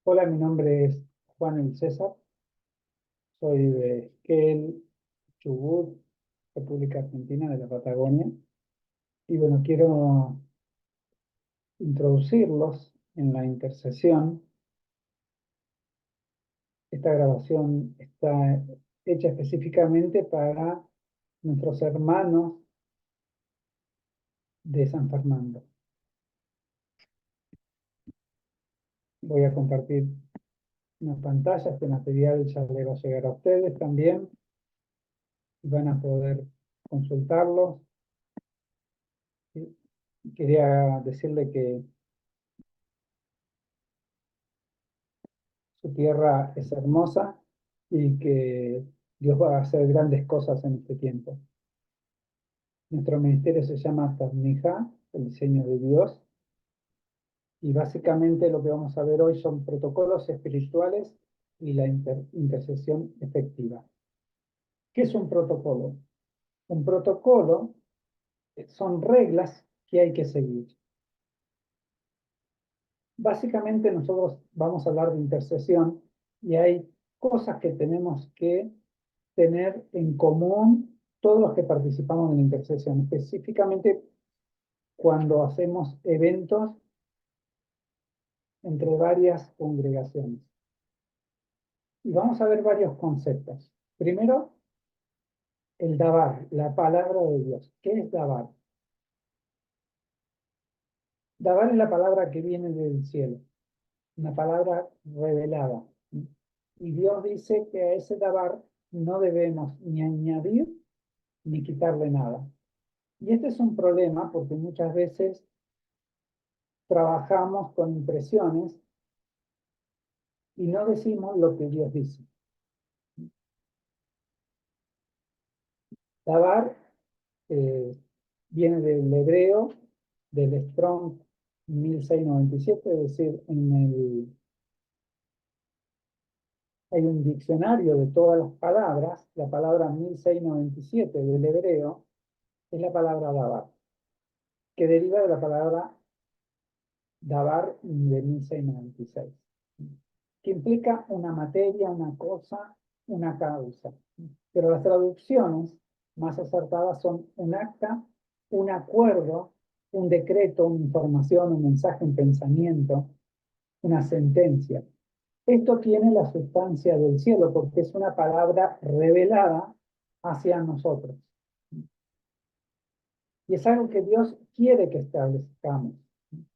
Hola, mi nombre es Juan el César, soy de Esquel, Chubut, República Argentina de la Patagonia. Y bueno, quiero introducirlos en la intercesión. Esta grabación está hecha específicamente para nuestros hermanos de San Fernando. Voy a compartir una pantalla, este material ya le va a llegar a ustedes también y van a poder consultarlos. Quería decirle que su tierra es hermosa y que Dios va a hacer grandes cosas en este tiempo. Nuestro ministerio se llama Tavnija, el diseño de Dios, y básicamente lo que vamos a ver hoy son protocolos espirituales y la intercesión efectiva. ¿Qué es un protocolo? Un protocolo son reglas que hay que seguir. Básicamente nosotros vamos a hablar de intercesión y hay cosas que tenemos que tener en común todos los que participamos en la intercesión, específicamente cuando hacemos eventos entre varias congregaciones. Y vamos a ver varios conceptos. Primero, el dabar, la palabra de Dios. ¿Qué es dabar? Dabar es la palabra que viene del cielo, una palabra revelada. Y Dios dice que a ese dabar no debemos ni añadir ni quitarle nada. Y este es un problema porque muchas veces trabajamos con impresiones y no decimos lo que Dios dice. Dabar viene del hebreo, del Strong 1697, es decir, hay un diccionario de todas las palabras, la palabra 1697 del hebreo es la palabra dabar, que deriva de la palabra dabar de 1696, que implica una materia, una cosa, una causa. Pero las traducciones más acertadas son un acta, un acuerdo, un decreto, una información, un mensaje, un pensamiento, una sentencia. Esto tiene la sustancia del cielo porque es una palabra revelada hacia nosotros. Y es algo que Dios quiere que establezcamos.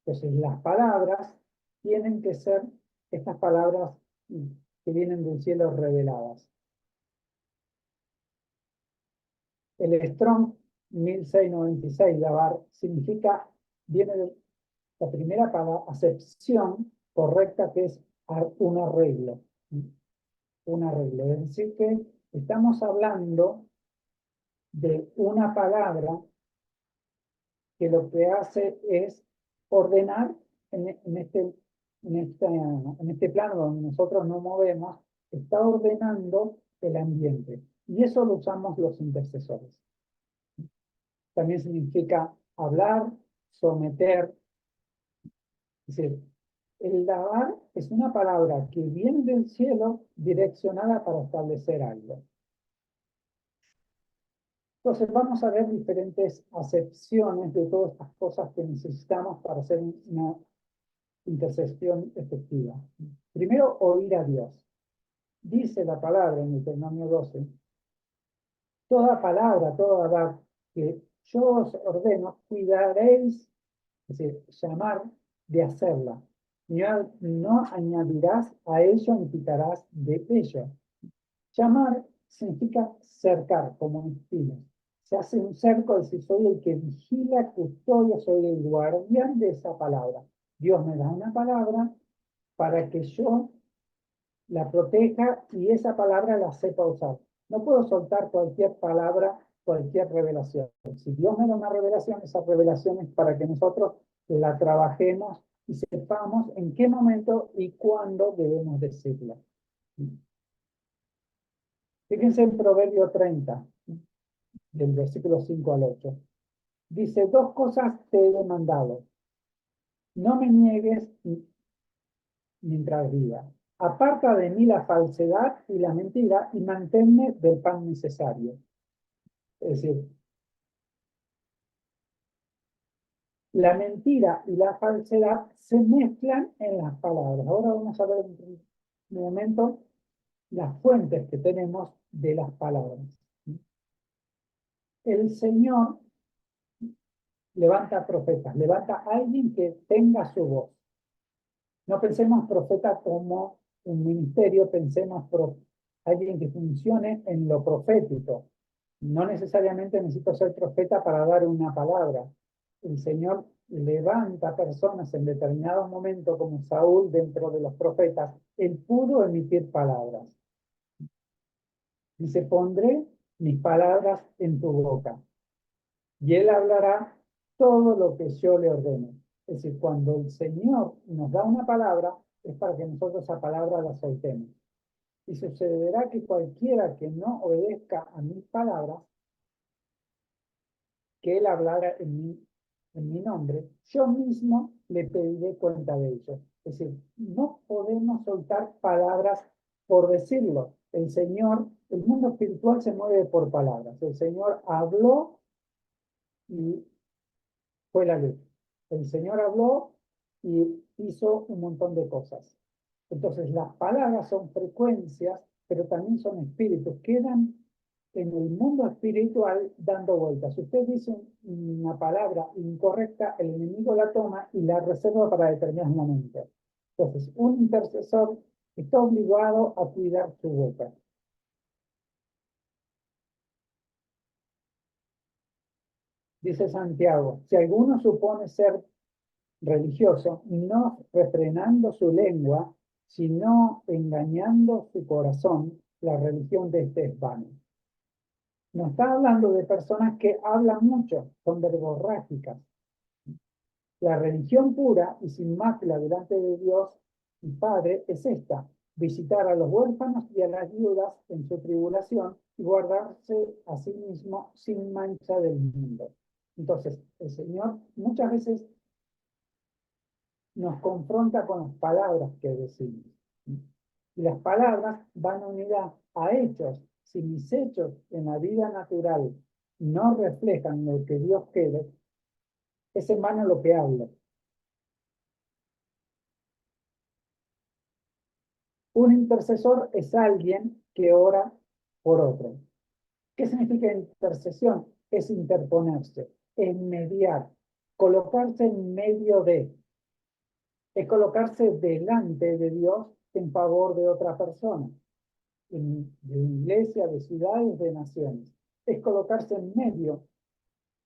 Entonces, las palabras tienen que ser estas palabras que vienen del cielo reveladas. El Strong 1696, Dabar, significa, viene de la primera acepción correcta que es un arreglo. Un arreglo. Es decir, que estamos hablando de una palabra que lo que hace es ordenar en este plano donde nosotros nos movemos, está ordenando el ambiente. Y eso lo usamos los intercesores. También significa hablar, someter. Es decir, el dabar es una palabra que viene del cielo direccionada para establecer algo. Entonces vamos a ver diferentes acepciones de todas estas cosas que necesitamos para hacer una intercesión efectiva. Primero, oír a Dios. Dice la palabra en Deuteronomio 12, toda palabra, toda verdad que yo os ordeno, cuidaréis, es decir, llamar de hacerla. No añadirás a ello ni quitarás de ello. Llamar significa cercar, como en espinas. Se hace un cerco, es decir, soy el que vigila, custodia, soy el guardián de esa palabra. Dios me da una palabra para que yo la proteja y esa palabra la sepa usar. No puedo soltar cualquier palabra, cualquier revelación. Si Dios me da una revelación, esa revelación es para que nosotros la trabajemos y sepamos en qué momento y cuándo debemos decirla. Fíjense en Proverbio 30, del versículo 5 al 8. Dice, dos cosas te he demandado. No me niegues mientras viva. Aparta de mí la falsedad y la mentira y manténme del pan necesario. Es decir, la mentira y la falsedad se mezclan en las palabras. Ahora vamos a ver un momento las fuentes que tenemos de las palabras. El Señor levanta profetas, levanta a alguien que tenga su voz. No pensemos profeta como un ministerio, pensemos alguien que funcione en lo profético. No necesariamente necesito ser profeta para dar una palabra. El Señor levanta personas en determinado momento, como Saúl dentro de los profetas. Él pudo emitir palabras. Dice, pondré mis palabras en tu boca. Y él hablará todo lo que yo le ordene. Es decir, cuando el Señor nos da una palabra, es para que nosotros esa palabra la soltemos. Y sucederá que cualquiera que no obedezca a mis palabras, que él hablara en mi nombre, yo mismo le pediré cuenta de ello. Es decir, no podemos soltar palabras por decirlo. El Señor, el mundo espiritual se mueve por palabras. El Señor habló y fue la luz. El Señor habló y hizo un montón de cosas. Entonces, las palabras son frecuencias, pero también son espíritus. Quedan en el mundo espiritual dando vueltas. Si usted dice una palabra incorrecta, el enemigo la toma y la reserva para determinados momentos. Entonces, un intercesor está obligado a cuidar su boca. Dice Santiago, si alguno supone ser religioso, no refrenando su lengua, sino engañando su corazón, la religión de este es vana. Nos está hablando de personas que hablan mucho, son verborrágicas. La religión pura y sin mácula delante de Dios y Padre es esta: visitar a los huérfanos y a las viudas en su tribulación y guardarse a sí mismo sin mancha del mundo. Entonces, el Señor muchas veces nos confronta con las palabras que decimos. Y las palabras van unidas a hechos. Si mis hechos en la vida natural no reflejan lo que Dios quiere, es en vano lo que hablo. Un intercesor es alguien que ora por otro. ¿Qué significa intercesión? Es interponerse, es mediar, colocarse en medio de, es colocarse delante de Dios en favor de otra persona, de iglesia, de ciudades, de naciones. Es colocarse en medio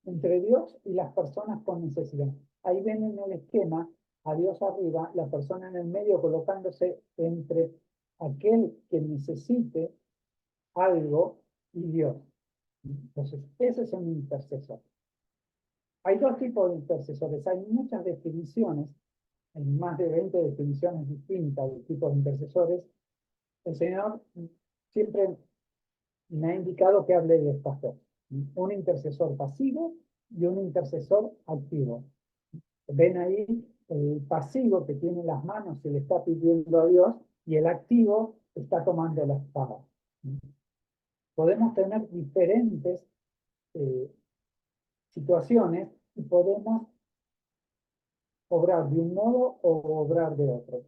entre Dios y las personas con necesidad. Ahí ven en el esquema a Dios arriba, la persona en el medio colocándose entre aquel que necesite algo y Dios. Entonces, ese es un intercesor. Hay dos tipos de intercesores. Hay muchas definiciones, hay más de 20 definiciones distintas de tipos de intercesores. El Señor siempre me ha indicado que hable de estas dos. Un intercesor pasivo y un intercesor activo. Ven ahí el pasivo que tiene las manos y le está pidiendo a Dios, y el activo está tomando la espada. Podemos tener diferentes situaciones y podemos obrar de un modo o obrar de otro.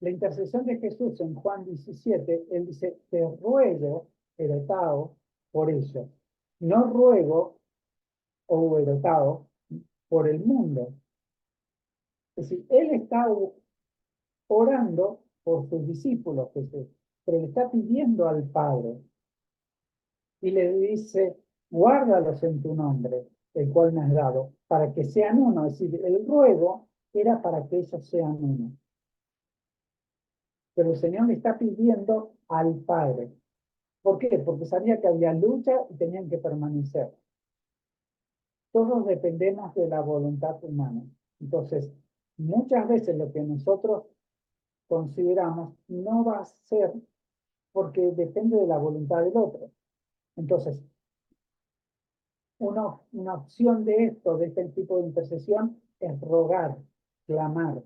La intercesión de Jesús en Juan 17, él dice, te ruego, erotao, por ellos. No ruego, o erotao, por el mundo. Es decir, él está orando por sus discípulos, Jesús, pero le está pidiendo al Padre y le dice, guárdalos en tu nombre, el cual me has dado, para que sean uno. Es decir, el ruego era para que ellos sean uno. Pero el Señor le está pidiendo al Padre. ¿Por qué? Porque sabía que había lucha y tenían que permanecer. Todos dependemos de la voluntad humana. Entonces, muchas veces lo que nosotros consideramos no va a ser porque depende de la voluntad del otro. Entonces, una opción de esto, de este tipo de intercesión, es rogar. clamar.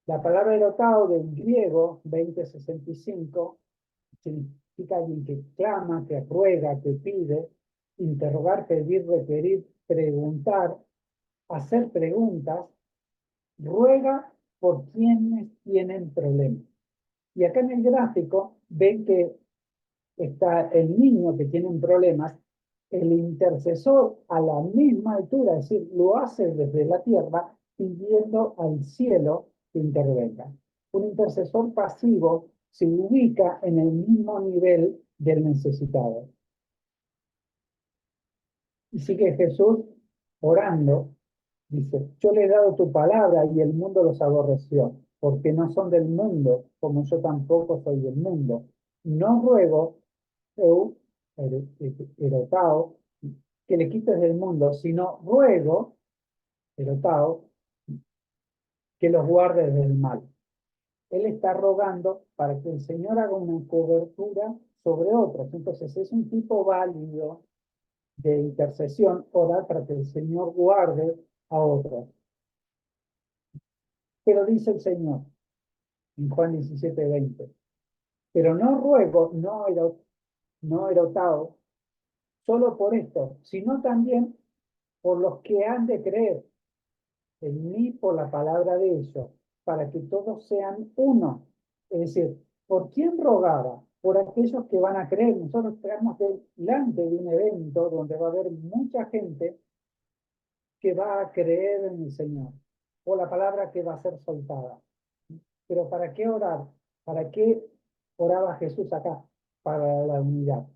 La palabra erotao del griego 2065 significa alguien que clama, que ruega, que pide, interrogar, pedir, requerir, preguntar, hacer preguntas, ruega por quienes tienen problemas. Y acá en el gráfico ven que está el niño que tiene problemas, el intercesor a la misma altura, es decir, lo hace desde la tierra pidiendo al cielo que intervenga. Un intercesor pasivo se ubica en el mismo nivel del necesitado. Y sigue Jesús orando, dice, yo le he dado tu palabra y el mundo los aborreció, porque no son del mundo, como yo tampoco soy del mundo. No ruego, erotao, que le quites del mundo, sino ruego, erotao, que los guardes del mal. Él está rogando para que el Señor haga una cobertura sobre otros. Entonces es un tipo válido de intercesión, orar para que el Señor guarde a otros. Pero dice el Señor en Juan 17:20, pero no ruego, no erotao, solo por esto, sino también por los que han de creer en mí por la palabra de ellos, para que todos sean uno. Es decir, ¿por quién rogaba? Por aquellos que van a creer. Nosotros estamos delante de un evento donde va a haber mucha gente que va a creer en el Señor, o la palabra que va a ser soltada. Pero ¿para qué orar? ¿Para qué oraba Jesús acá? Para la unidad.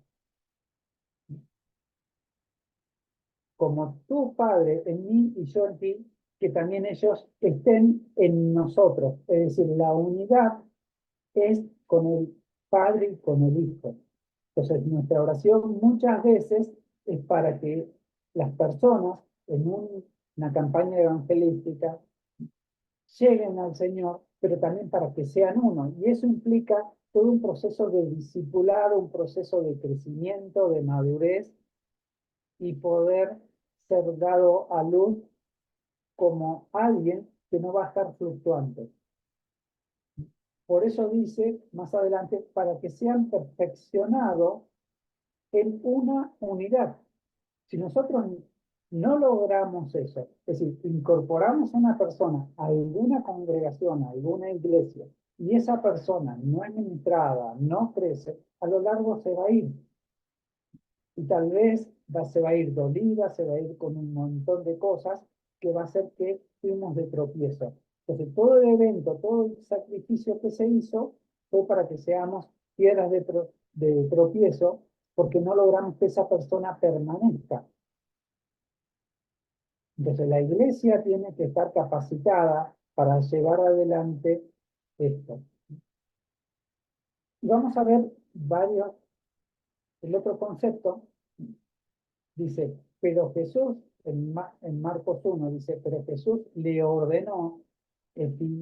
Como tu Padre en mí y yo en ti, que también ellos estén en nosotros. Es decir, la unidad es con el Padre y con el Hijo. Entonces, nuestra oración muchas veces es para que las personas en una campaña evangelística lleguen al Señor, pero también para que sean uno. Y eso implica todo un proceso de discipulado, un proceso de crecimiento, de madurez y poder ser dado a luz como alguien que no va a estar fluctuante. Por eso dice más adelante, para que sean perfeccionados en una unidad. Si nosotros no logramos eso, es decir, incorporamos a una persona a alguna congregación, a alguna iglesia, y esa persona no es ministrada, no crece, a lo largo se va a ir. Y tal vez se va a ir dolida, se va a ir con un montón de cosas que va a hacer que fuimos de tropiezo. Entonces, todo el evento, todo el sacrificio que se hizo fue para que seamos piedras de tropiezo, porque no logramos que esa persona permanezca. Entonces, la iglesia tiene que estar capacitada para llevar adelante esto. Y vamos a ver el otro concepto. Dice, pero Jesús, en Marcos 1, dice, pero Jesús le ordenó epitimao,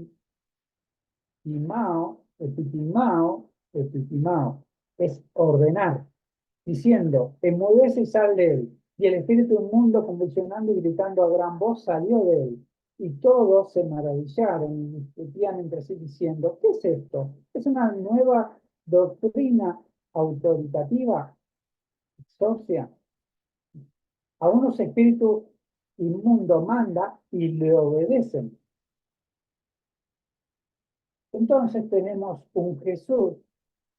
es ordenar, diciendo, enmudece y sal de él. Y el espíritu inmundo, convulsionando y gritando a gran voz, salió de él. Y todos se maravillaron y discutían entre sí diciendo, ¿qué es esto? ¿Es una nueva doctrina autoritativa? Socia. A unos espíritus inmundos manda y le obedecen. Entonces tenemos un Jesús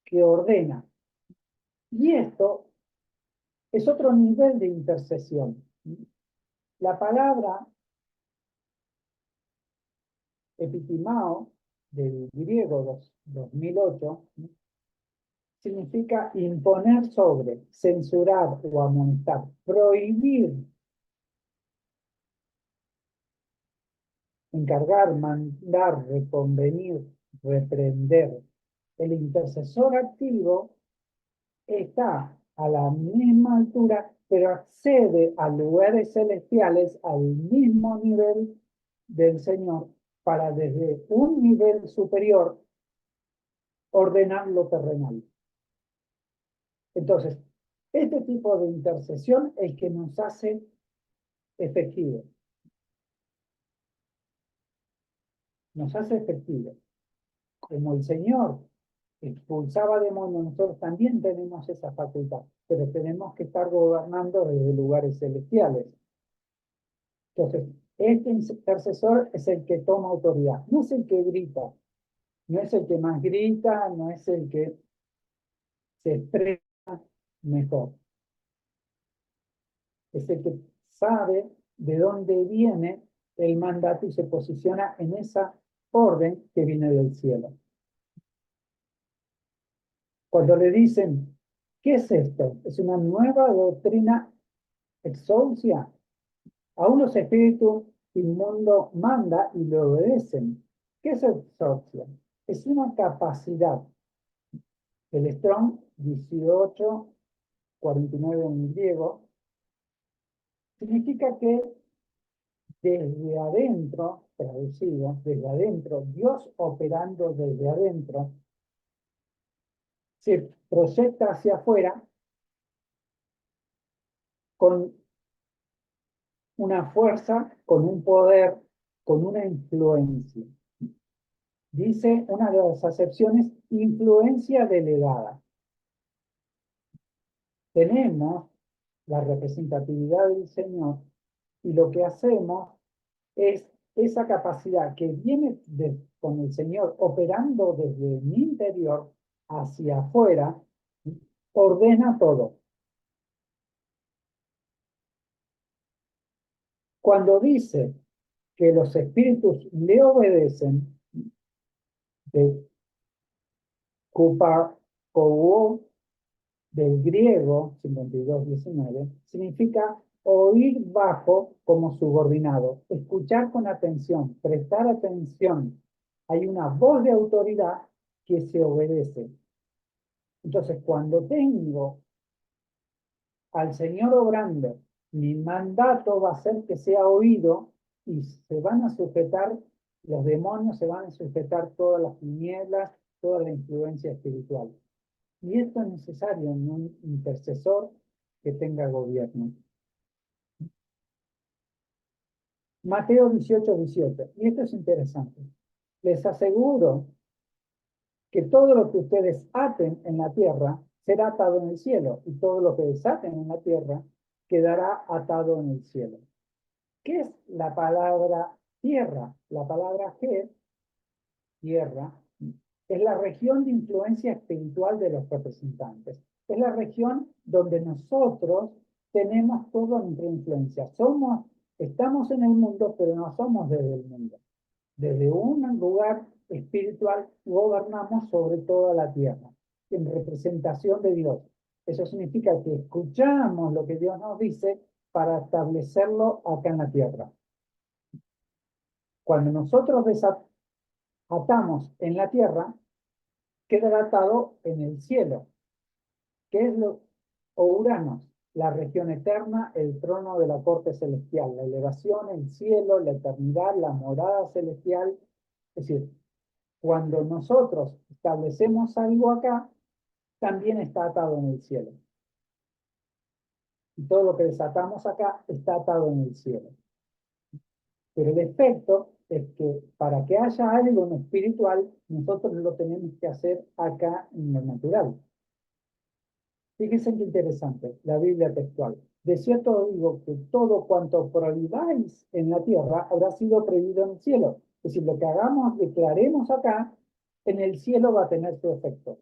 que ordena. Y esto es otro nivel de intercesión. La palabra epitimao del griego 2008 significa imponer sobre, censurar o amonestar, prohibir, encargar, mandar, reconvenir, reprender. El intercesor activo está a la misma altura, pero accede a lugares celestiales al mismo nivel del Señor para desde un nivel superior ordenar lo terrenal. Entonces, este tipo de intercesión es el que nos hace efectivos. nos hace efectivos. Como el Señor expulsaba demonios, nosotros también tenemos esa facultad, pero tenemos que estar gobernando desde lugares celestiales. Entonces, este intercesor es el que toma autoridad, no es el que grita, no es el que más grita, no es el que se expresa mejor. Es el que sabe de dónde viene el mandato y se posiciona en esa orden que viene del cielo. Cuando le dicen, ¿qué es esto? Es una nueva doctrina exousia. Aún los espíritus inmundos manda y le obedecen. ¿Qué es exousia? Es una capacidad. El Strong 1849 en griego significa que desde adentro, traducido, desde adentro, Dios operando desde adentro, se proyecta hacia afuera con una fuerza, con un poder, con una influencia. Dice una de las acepciones, influencia delegada. Tenemos la representatividad del Señor y lo que hacemos es esa capacidad que viene con el Señor operando desde mi interior hacia afuera, ordena todo. Cuando dice que los espíritus le obedecen, de Kupar del griego 52:19, significa oír bajo como subordinado, escuchar con atención, prestar atención. Hay una voz de autoridad que se obedece. Entonces, cuando tengo al Señor obrando, mi mandato va a ser que sea oído y se van a sujetar los demonios, se van a sujetar todas las tinieblas, toda la influencia espiritual. Y esto es necesario en un intercesor que tenga gobierno. Mateo 18:18. Y esto es interesante. Les aseguro que todo lo que ustedes aten en la tierra será atado en el cielo, y todo lo que desaten en la tierra quedará atado en el cielo. ¿Qué es la palabra tierra? La palabra G, tierra, es la región de influencia espiritual de los representantes. Es la región donde nosotros tenemos toda nuestra influencia. Estamos en el mundo, pero no somos desde el mundo. Desde un lugar espiritual gobernamos sobre toda la tierra, en representación de Dios. Eso significa que escuchamos lo que Dios nos dice para establecerlo acá en la tierra. Cuando nosotros atamos en la tierra, queda atado en el cielo. ¿Qué es lo? O Uranos, la región eterna, el trono de la corte celestial, la elevación, el cielo, la eternidad, la morada celestial. Es decir, cuando nosotros establecemos algo acá, también está atado en el cielo. Y todo lo que desatamos acá está atado en el cielo. Pero el efecto es que para que haya algo en lo espiritual, nosotros lo tenemos que hacer acá en lo natural. Fíjense qué interesante, la Biblia textual. De cierto digo que todo cuanto prohibáis en la tierra habrá sido prohibido en el cielo. Es decir, lo que hagamos, declaremos acá, en el cielo va a tener su efecto.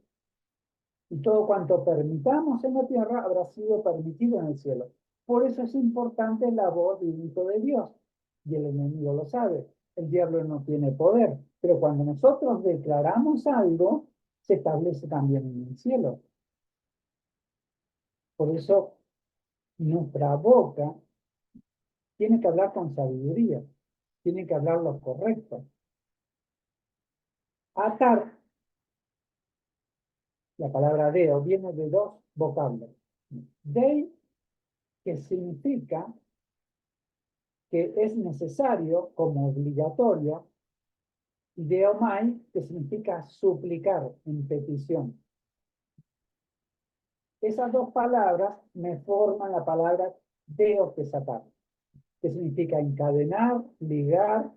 Y todo cuanto permitamos en la tierra habrá sido permitido en el cielo. Por eso es importante la voz del Hijo de Dios. Y el enemigo lo sabe. El diablo no tiene poder. Pero cuando nosotros declaramos algo, se establece también en el cielo. Por eso nuestra boca tiene que hablar con sabiduría. Tiene que hablar lo correcto. Atar, la palabra deo, viene de dos vocablos. Dei, que significa que es necesario como obligatorio, y deomai, que significa suplicar en petición. Esas dos palabras me forman la palabra deo, que es atar, que significa encadenar, ligar,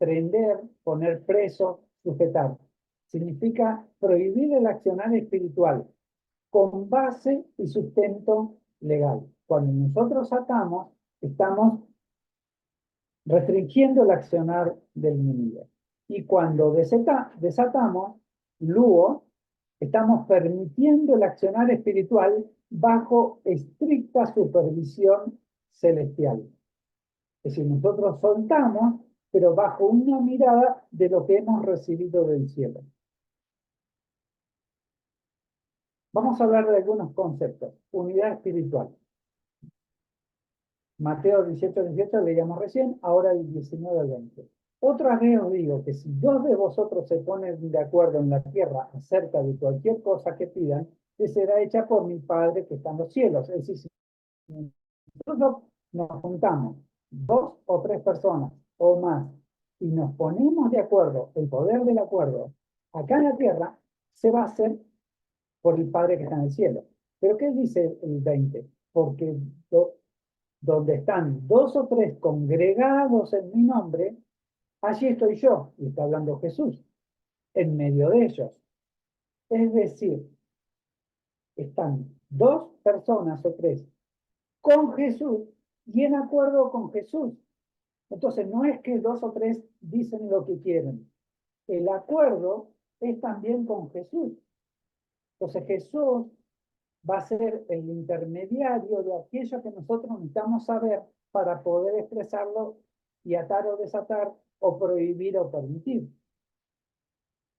prender, poner preso, sujetar. Significa prohibir el accionar espiritual con base y sustento legal. Cuando nosotros atamos, estamos restringiendo el accionar del enemigo. Y cuando desatamos, luego, estamos permitiendo el accionar espiritual bajo estricta supervisión celestial. Es decir, nosotros soltamos, pero bajo una mirada de lo que hemos recibido del cielo. Vamos a hablar de algunos conceptos. Unidad espiritual. Mateo 18 leíamos recién, ahora el 19 al 20. Otra vez os digo que si dos de vosotros se ponen de acuerdo en la tierra acerca de cualquier cosa que pidan, que será hecha por mi Padre que está en los cielos. Es decir, si nosotros nos juntamos, 2 o 3 personas o más, y nos ponemos de acuerdo, el poder del acuerdo, acá en la tierra, se va a hacer por el Padre que está en el cielo. ¿Pero qué dice el 20? Porque donde están 2 o 3 congregados en mi nombre, allí estoy yo, y está hablando Jesús, en medio de ellos. Es decir, están 2 personas o 3 con Jesús y en acuerdo con Jesús. Entonces, no es que 2 o 3 dicen lo que quieren. El acuerdo es también con Jesús. Entonces, Jesús va a ser el intermediario de aquello que nosotros necesitamos saber para poder expresarlo y atar o desatar o prohibir o permitir.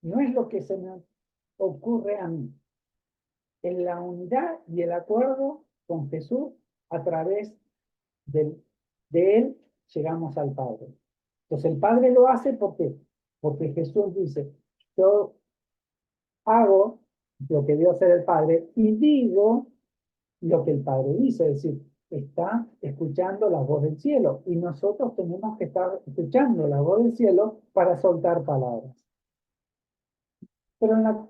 No es lo que se me ocurre a mí. En la unidad y el acuerdo con Jesús, a través de Él llegamos al Padre. Entonces el Padre lo hace porque Jesús dice, yo hago lo que dio hacer el Padre y digo lo que el Padre dice, es decir, está escuchando la voz del cielo y nosotros tenemos que estar escuchando la voz del cielo para soltar palabras. Pero en la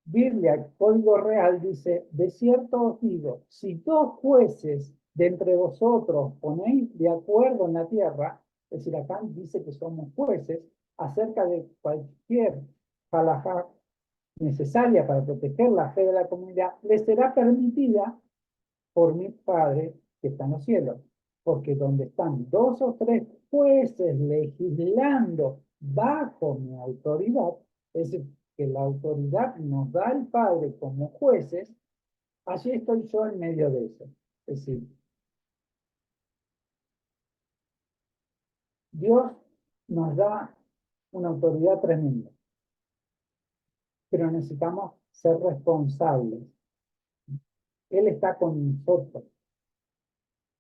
Biblia, Código Real, dice, de cierto os digo, si 2 jueces de entre vosotros ponéis de acuerdo en la tierra, es decir, acá dice que somos jueces, acerca de cualquier halajá necesaria para proteger la fe de la comunidad, les será permitida por mi Padre que está en los cielos. Porque donde están 2 o 3 jueces legislando bajo mi autoridad, es decir, que la autoridad nos da el Padre como jueces, allí estoy yo en medio de eso. Es decir, Dios nos da una autoridad tremenda, pero necesitamos ser responsables. Él está con nosotros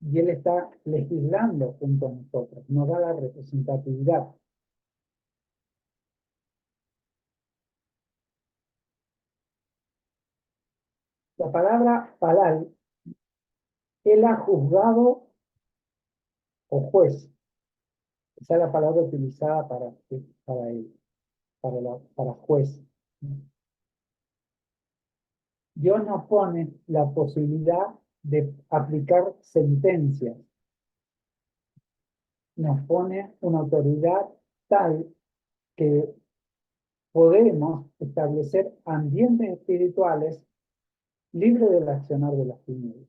y Él está legislando junto a nosotros, nos da la representatividad. La palabra palal, Él ha juzgado o juez. Esa es la palabra utilizada para él, para juez. Dios nos pone la posibilidad de aplicar sentencias. Nos pone una autoridad tal que podemos establecer ambientes espirituales libres del accionar de las tinieblas.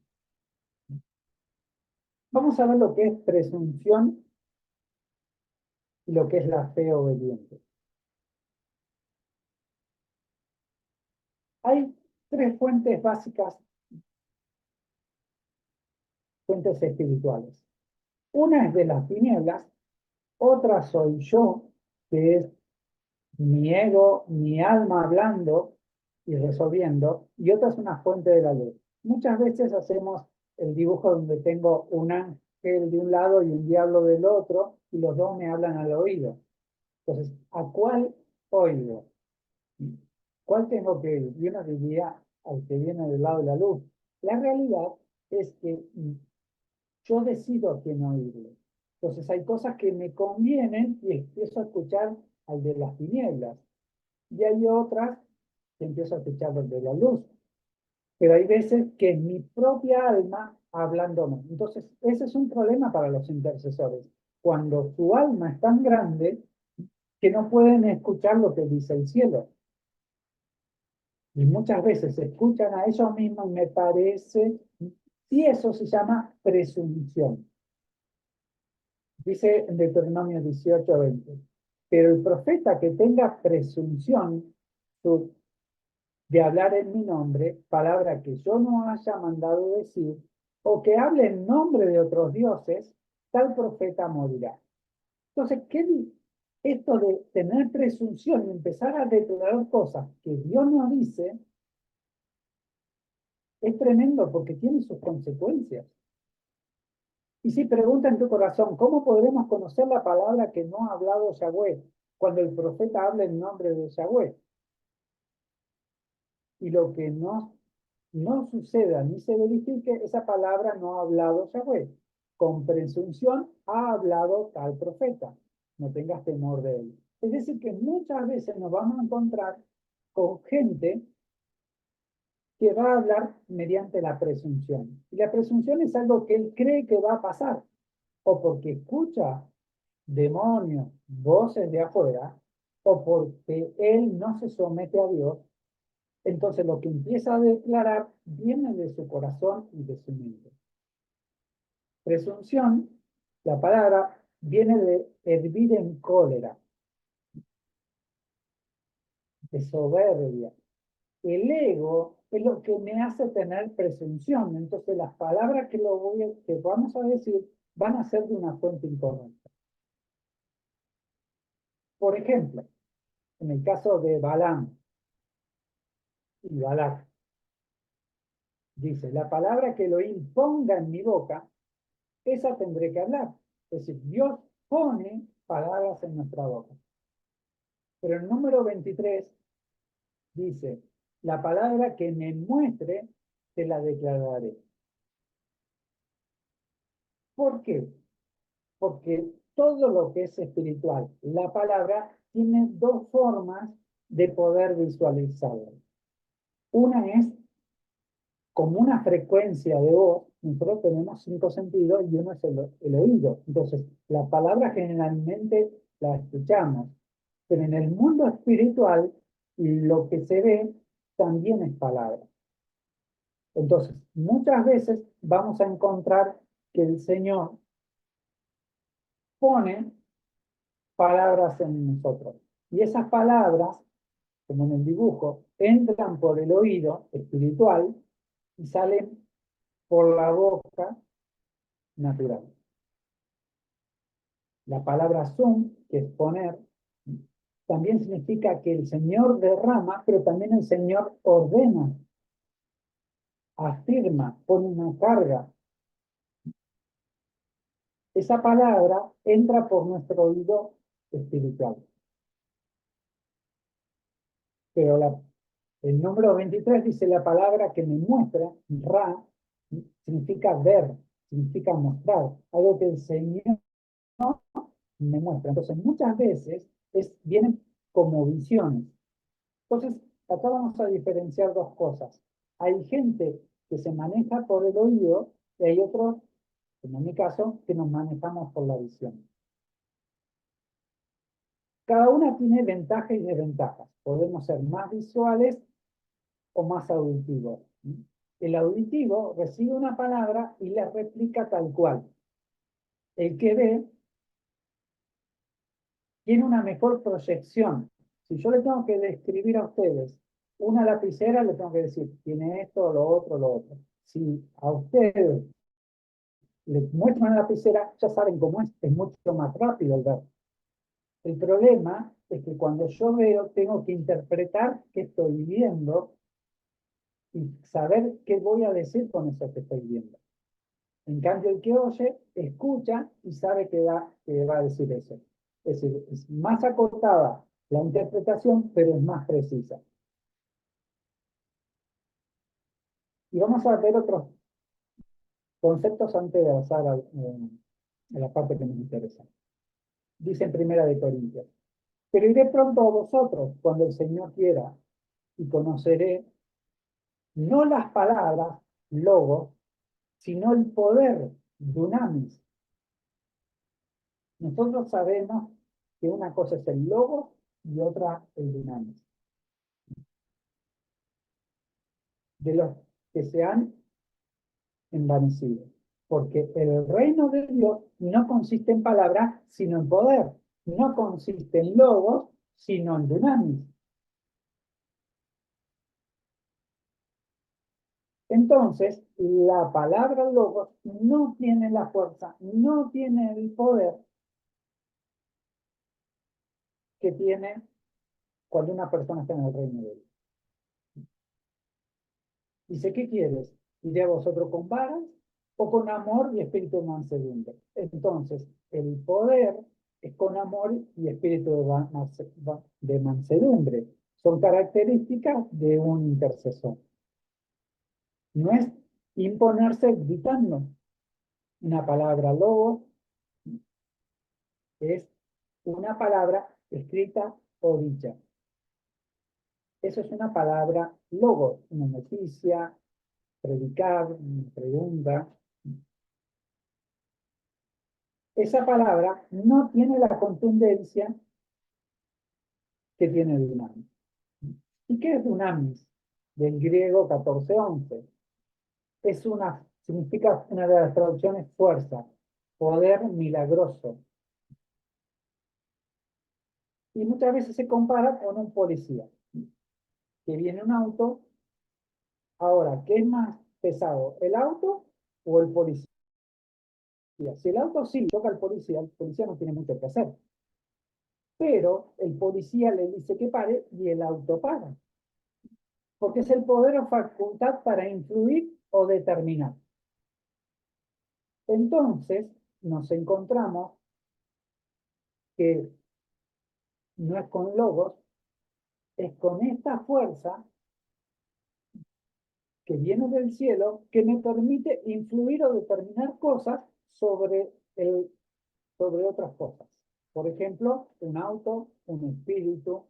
Vamos a ver lo que es presunción y lo que es la fe obediente. Hay 3 fuentes básicas, fuentes espirituales. Una es de las tinieblas, otra soy yo, que es mi ego, mi alma hablando y resolviendo, y otra es una fuente de la luz. Muchas veces hacemos el dibujo donde tengo un ángel de un lado y un diablo del otro, y los dos me hablan al oído. Entonces, ¿a cuál oigo? ¿Cuál tengo que ir? Y uno diría al que viene del lado de la luz. La realidad es que yo decido a quién oírle. Entonces hay cosas que me convienen y empiezo a escuchar al de las tinieblas. Y hay otras que empiezo a escuchar al de la luz. Pero hay veces que es mi propia alma hablándome. Entonces, ese es un problema para los intercesores. cuando su alma es tan grande que no pueden escuchar lo que dice el cielo. Y muchas veces escuchan a ellos mismos y me parece, y eso se llama presunción. Dice en Deuteronomio 18:20, pero el profeta que tenga presunción de hablar en mi nombre, palabra que yo no haya mandado decir, o que hable en nombre de otros dioses, tal profeta morirá. Entonces, esto de tener presunción y empezar a declarar cosas que Dios no dice, es tremendo porque tiene sus consecuencias. Y si pregunta en tu corazón, ¿cómo podremos conocer la palabra que no ha hablado Yahweh cuando el profeta habla en nombre de Yahweh? Y lo que no suceda ni se verifique, esa palabra no ha hablado Yahweh. Con presunción ha hablado tal profeta. No tengas temor de él. Es decir, que muchas veces nos vamos a encontrar con gente que va a hablar mediante la presunción. Y la presunción es algo que él cree que va a pasar, o porque escucha demonios, voces de afuera, o porque él no se somete a Dios. Entonces lo que empieza a declarar viene de su corazón y de su mente. Presunción, la palabra viene de hervir en cólera, de soberbia. El ego es lo que me hace tener presunción. Entonces las palabras que vamos a decir van a ser de una fuente incorrecta. Por ejemplo, en el caso de Balaam y Balac, dice, la palabra que Elohim ponga en mi boca, esa tendré que hablar. Es decir, Dios pone palabras en nuestra boca. Pero el número 23 dice, la palabra que me muestre, te la declararé. ¿Por qué? Porque todo lo que es espiritual, la palabra, tiene dos formas de poder visualizarla. Una es como una frecuencia de voz. Nosotros tenemos 5 sentidos y uno es el oído. Entonces, la palabra generalmente la escuchamos, pero en el mundo espiritual lo que se ve también es palabra. Entonces, muchas veces vamos a encontrar que el Señor pone palabras en nosotros. Y esas palabras, como en el dibujo, entran por el oído espiritual y salen por la boca natural. La palabra sum, que es poner, también significa que el Señor derrama, pero también el Señor ordena, afirma, pone una carga. Esa palabra entra por nuestro oído espiritual. Pero el número 23 dice la palabra que me muestra, ra, significa ver, significa mostrar, algo que el Señor me muestra. Entonces, muchas veces vienen como visiones. Entonces, acá vamos a diferenciar dos cosas. Hay gente que se maneja por el oído y hay otros, como en mi caso, que nos manejamos por la visión. Cada una tiene ventajas y desventajas. Podemos ser más visuales o más auditivos. El auditivo recibe una palabra y la replica tal cual. El que ve tiene una mejor proyección. Si yo le tengo que describir a ustedes una lapicera, le tengo que decir, tiene esto, lo otro, lo otro. Si a ustedes les muestran una lapicera, ya saben cómo es mucho más rápido el ver. El problema es que cuando yo veo, tengo que interpretar qué estoy viendo y saber qué voy a decir con eso que estoy viendo. En cambio, el que oye, escucha y sabe que va a decir eso. Es decir, es más acotada la interpretación, pero es más precisa. Y vamos a ver otros conceptos antes de pasar a la parte que nos interesa. Dice en Primera de Corintios, pero iré pronto a vosotros cuando el Señor quiera y conoceré no las palabras, logos, sino el poder, dunamis. Nosotros sabemos que una cosa es el logos y otra el dunamis. De los que se han envanecido. Porque el reino de Dios no consiste en palabras, sino en poder. No consiste en logos, sino en dunamis. Entonces, la palabra logos no tiene la fuerza, no tiene el poder que tiene cuando una persona está en el reino de Dios. Dice, ¿qué quieres? ¿Iré a vosotros con varas o con amor y espíritu de mansedumbre? Entonces, el poder es con amor y espíritu de mansedumbre. Son características de un intercesor. No es imponerse gritando. Una palabra logo es una palabra escrita o dicha. Eso es una palabra logo, una noticia, predicar, una pregunta. Esa palabra no tiene la contundencia que tiene dunamis. ¿Y qué es dunamis? Del griego 14:11. Significa una de las traducciones fuerza, poder milagroso. Y muchas veces se compara con un policía, que viene un auto. Ahora, ¿qué es más pesado, el auto o el policía? Si el auto sí toca al policía, el policía no tiene mucho que hacer. Pero el policía le dice que pare y el auto para. Porque es el poder o facultad para influir o determinar. Entonces, nos encontramos que no es con logos, es con esta fuerza que viene del cielo que me permite influir o determinar cosas sobre otras cosas. Por ejemplo, un auto, un espíritu,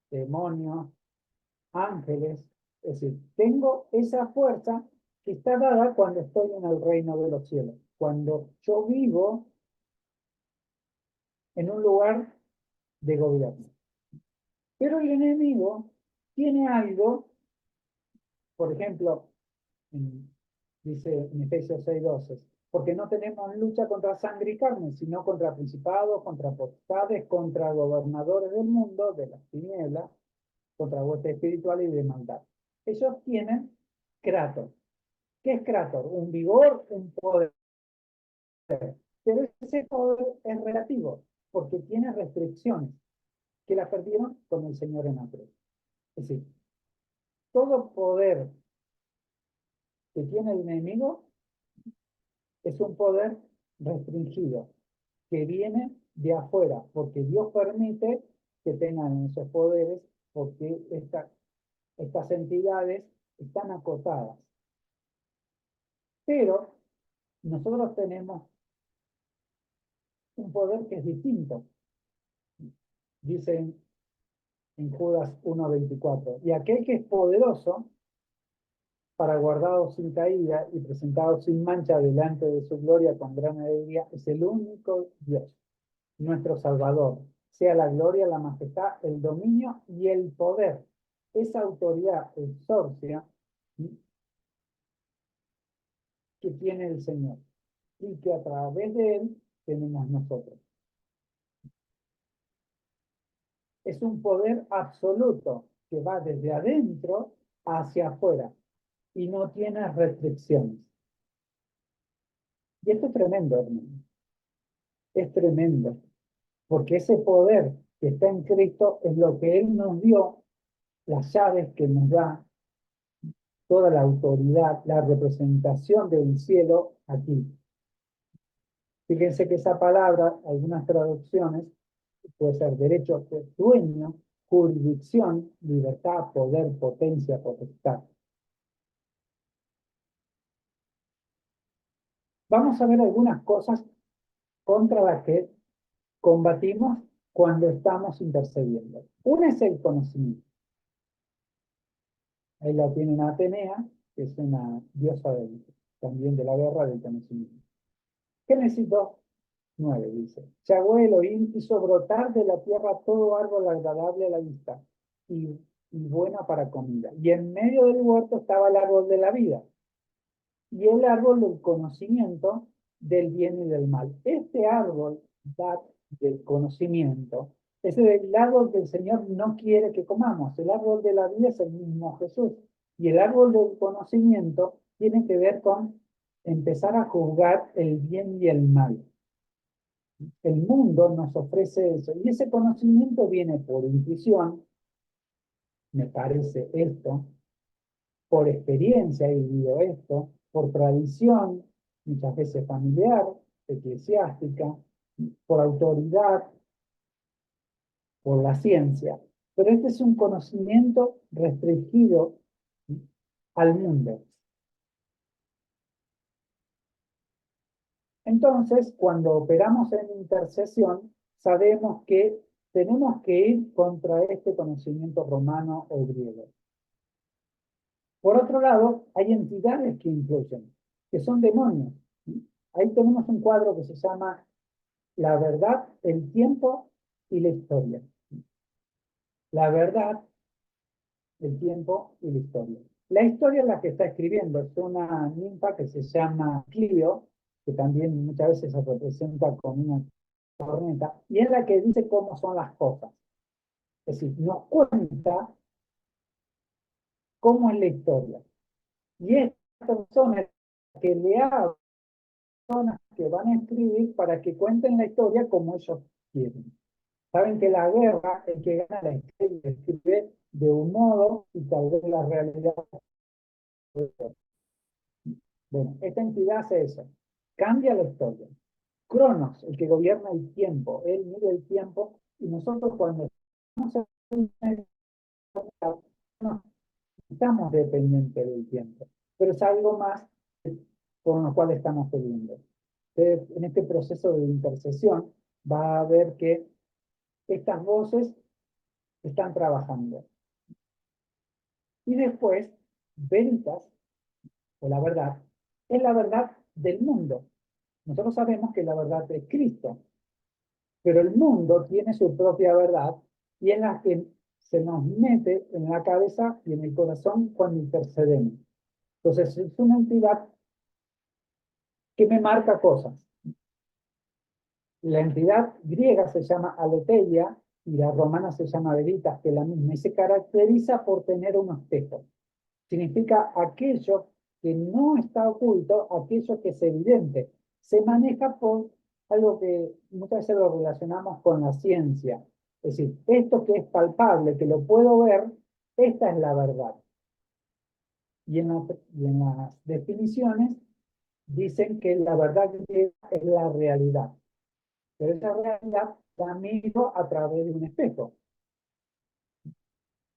demonios, ángeles. Es decir, tengo esa fuerza que está dada cuando estoy en el reino de los cielos. Cuando yo vivo en un lugar de gobierno. Pero el enemigo tiene algo, por ejemplo, dice en Efesios 6:12, porque no tenemos lucha contra sangre y carne, sino contra principados, contra potestades, contra gobernadores del mundo, de las tinieblas, contra huestes espirituales y de maldad. Ellos tienen Kratos. ¿Qué es Kratos? Un vigor, un poder. Pero ese poder es relativo, porque tiene restricciones que la perdieron con el Señor en la cruz. Es decir, todo poder que tiene el enemigo es un poder restringido, que viene de afuera, porque Dios permite que tengan esos poderes, porque estas entidades están acotadas. Pero nosotros tenemos un poder que es distinto. Dice en Judas 1:24, y aquel que es poderoso para guardados sin caída y presentados sin mancha delante de su gloria con gran alegría, es el único Dios, nuestro Salvador. Sea la gloria, la majestad, el dominio y el poder. Esa autoridad exorcia que tiene el Señor y que a través de él tenemos nosotros. Es un poder absoluto que va desde adentro hacia afuera y no tiene restricciones. Y esto es tremendo, hermano. Es tremendo, porque ese poder que está en Cristo es lo que Él nos dio, las llaves que nos da toda la autoridad, la representación del cielo aquí. Fíjense que esa palabra, algunas traducciones, puede ser derecho, dueño, jurisdicción, libertad, poder, potencia, potestad. Vamos a ver algunas cosas contra las que combatimos cuando estamos intercediendo. Una es el conocimiento. Ahí la tienen a Atenea, que es una diosa también de la guerra del conocimiento. Génesis 2, 9 dice, Yahweh Elohim hizo brotar de la tierra todo árbol agradable a la vista y buena para comida. Y en medio del huerto estaba el árbol de la vida y el árbol del conocimiento del bien y del mal. Este árbol del conocimiento es el árbol que el Señor no quiere que comamos. El árbol de la vida es el mismo Jesús. Y el árbol del conocimiento tiene que ver con empezar a juzgar el bien y el mal. El mundo nos ofrece eso. Y ese conocimiento viene por intuición, me parece esto, por experiencia he vivido esto, por tradición, muchas veces familiar, eclesiástica, por autoridad, por la ciencia. Pero este es un conocimiento restringido al mundo. Entonces, cuando operamos en intercesión, sabemos que tenemos que ir contra este conocimiento romano o griego. Por otro lado, hay entidades que influyen, que son demonios. Ahí tenemos un cuadro que se llama La verdad, el tiempo y la historia. La verdad, el tiempo y la historia. La historia es la que está escribiendo, es una ninfa que se llama Clio, que también muchas veces se representa con una corneta, y es la que dice cómo son las cosas. Es decir, nos cuenta cómo es la historia. Y esta persona que le habla personas que van a escribir para que cuenten la historia como ellos quieren. Saben que la guerra, el que gana la escribe de un modo y tal vez la realidad. Bueno, esta entidad hace eso, cambia la historia. Cronos, el que gobierna el tiempo, él mide el tiempo y nosotros cuando estamos en no estamos dependientes del tiempo, pero es algo más con lo cual estamos peleando. En este proceso de intercesión va a ver que estas voces están trabajando. Y después, veritas, o la verdad, es la verdad del mundo. Nosotros sabemos que la verdad es Cristo, pero el mundo tiene su propia verdad y en la que se nos mete en la cabeza y en el corazón cuando intercedemos. Entonces, es una entidad que me marca cosas. La entidad griega se llama aletheia y la romana se llama veritas, que es la misma, y se caracteriza por tener un espejo. Significa aquello que no está oculto, aquello que es evidente. Se maneja por algo que muchas veces lo relacionamos con la ciencia. Es decir, esto que es palpable, que lo puedo ver, esta es la verdad. Y en las definiciones dicen que la verdad griega es la realidad. Pero esa realidad la miro a través de un espejo.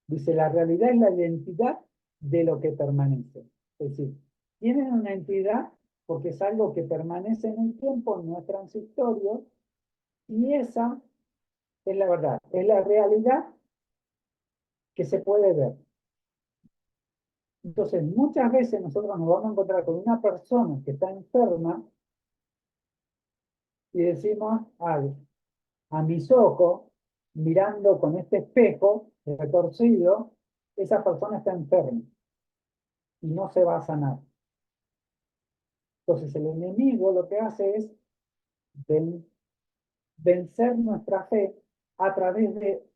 Dice, la realidad es la identidad de lo que permanece. Es decir, tienen una entidad porque es algo que permanece en el tiempo, no es transitorio, y esa es la verdad, es la realidad que se puede ver. Entonces, muchas veces nosotros nos vamos a encontrar con una persona que está enferma y decimos, ay, a mis ojos, mirando con este espejo retorcido, esa persona está enferma y no se va a sanar. Entonces el enemigo lo que hace es vencer nuestra fe a través de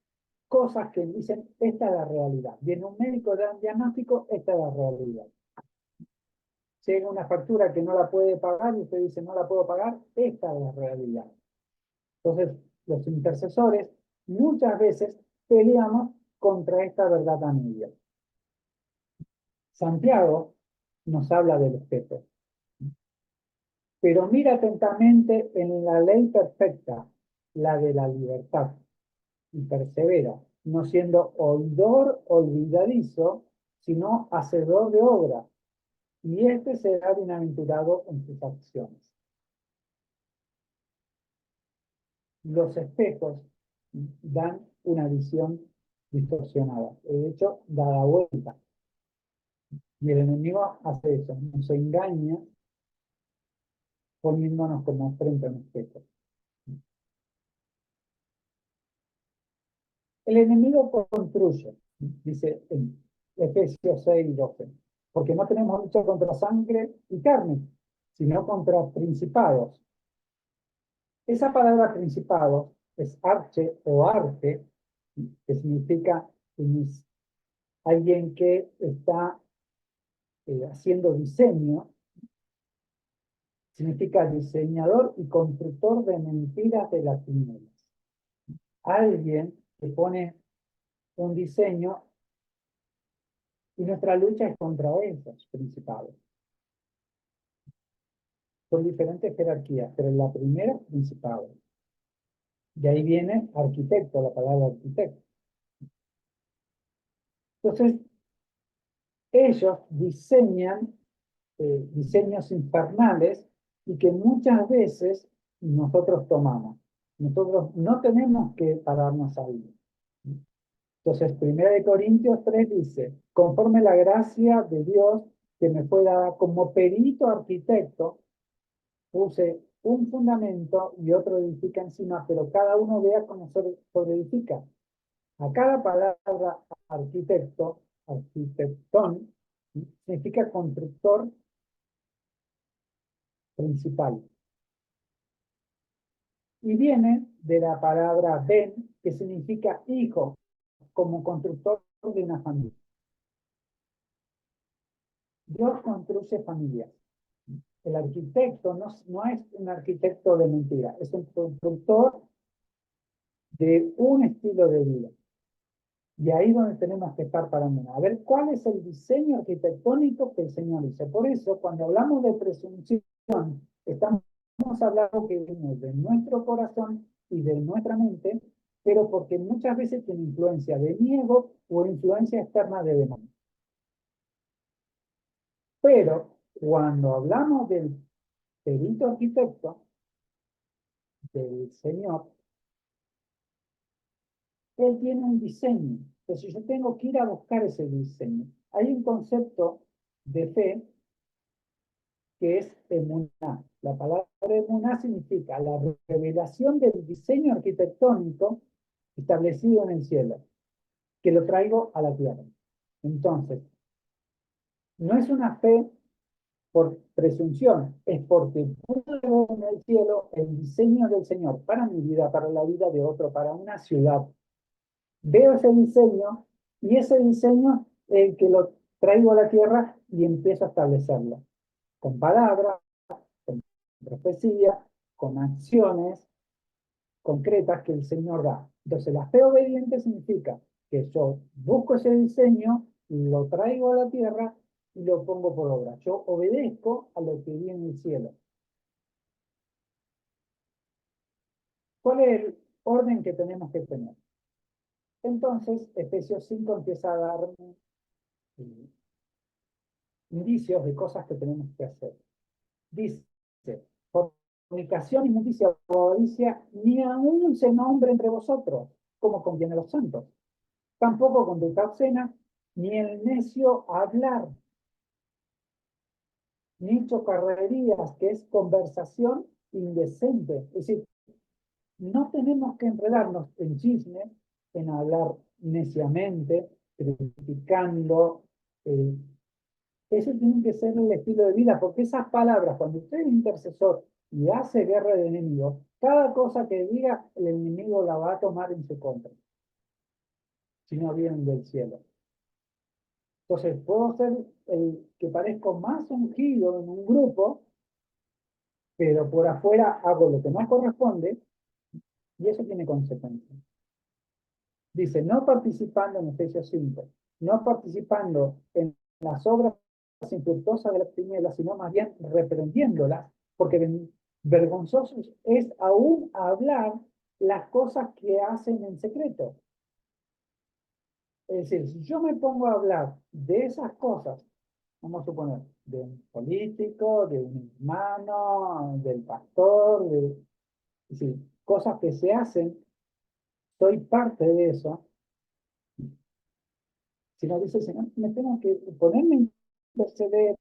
cosas que dicen, esta es la realidad. Viene un médico, da un diagnóstico, esta es la realidad. Llega una factura que no la puede pagar y usted dice, no la puedo pagar, esta es la realidad. Entonces, los intercesores muchas veces peleamos contra esta verdad a media. Santiago nos habla del espejo. Pero mira atentamente en la ley perfecta, la de la libertad, y persevera, no siendo oidor olvidadizo, sino hacedor de obra, y este será bienaventurado en sus acciones. Los espejos dan una visión distorsionada, de hecho, da la vuelta. Y el enemigo hace eso, nos engaña poniéndonos como frente a un espejo. El enemigo construye, dice en Efesios 6:12, porque no tenemos lucha contra sangre y carne, sino contra principados. Esa palabra principado es arche o arte, que significa alguien que está haciendo diseño, significa diseñador y constructor de mentiras de las tinieblas. Alguien que pone un diseño y nuestra lucha es contra esos principados. Son diferentes jerarquías, pero la primera es principado. De ahí viene arquitecto, la palabra arquitecto. Entonces, ellos diseñan diseños infernales y que muchas veces nosotros tomamos. Nosotros no tenemos que pararnos ahí. Entonces, 1 Corintios 3 dice, conforme la gracia de Dios que me fue dada como perito arquitecto, puse un fundamento y otro edifica encima, pero cada uno vea cómo se edifica. A cada palabra arquitecto, arquitectón, significa constructor principal. Y viene de la palabra ben, que significa hijo, como constructor de una familia. Dios construye familias. El arquitecto no es un arquitecto de mentira, es un constructor de un estilo de vida. Y ahí es donde tenemos que estar parando. A ver, ¿cuál es el diseño arquitectónico que el Señor dice? Por eso, cuando hablamos de presunción, estamos hablando que viene de nuestro corazón y de nuestra mente, pero porque muchas veces tiene influencia de mi ego o influencia externa de demonios. Pero cuando hablamos del perito arquitecto, del Señor, Él tiene un diseño. Entonces yo tengo que ir a buscar ese diseño. Hay un concepto de fe que es emuná. La palabra emuná significa la revelación del diseño arquitectónico establecido en el cielo, que lo traigo a la tierra. Entonces, no es una fe por presunción, es porque pude ver en el cielo el diseño del Señor para mi vida, para la vida de otro, para una ciudad. Veo ese diseño y ese diseño que lo traigo a la tierra y empiezo a establecerlo con palabras, con profecía, con acciones concretas que el Señor da. Entonces, la fe obediente significa que yo busco ese diseño, lo traigo a la tierra y lo pongo por obra. Yo obedezco a lo que viene en el cielo. ¿Cuál es el orden que tenemos que tener? Entonces, Efesios 5 empieza a dar indicios de cosas que tenemos que hacer. Dice, fornicación, inmundicia o avaricia, ni aún se nombre entre vosotros, como conviene a los santos. Tampoco conducta obscena, ni el necio hablar, ni chocarrerías, que es conversación indecente. Es decir, no tenemos que enredarnos en chisme, en hablar neciamente, criticando. Ese tiene que ser el estilo de vida, porque esas palabras, cuando usted es intercesor y hace guerra de enemigos, cada cosa que diga, el enemigo la va a tomar en su contra, si no vienen del cielo. Entonces, puedo ser el que parezco más ungido en un grupo, pero por afuera hago lo que no corresponde, y eso tiene consecuencias. Dice, no participando en Efesios 5, no participando en las obras infructuosas de las tinieblas, sino más bien reprendiéndolas, porque vergonzoso es aún hablar las cosas que hacen en secreto. Es decir, si yo me pongo a hablar de esas cosas, vamos a suponer, de un político, de un hermano, del pastor, es decir, cosas que se hacen, soy parte de eso. Si no dice el Señor, me tengo que ponerme a interceder,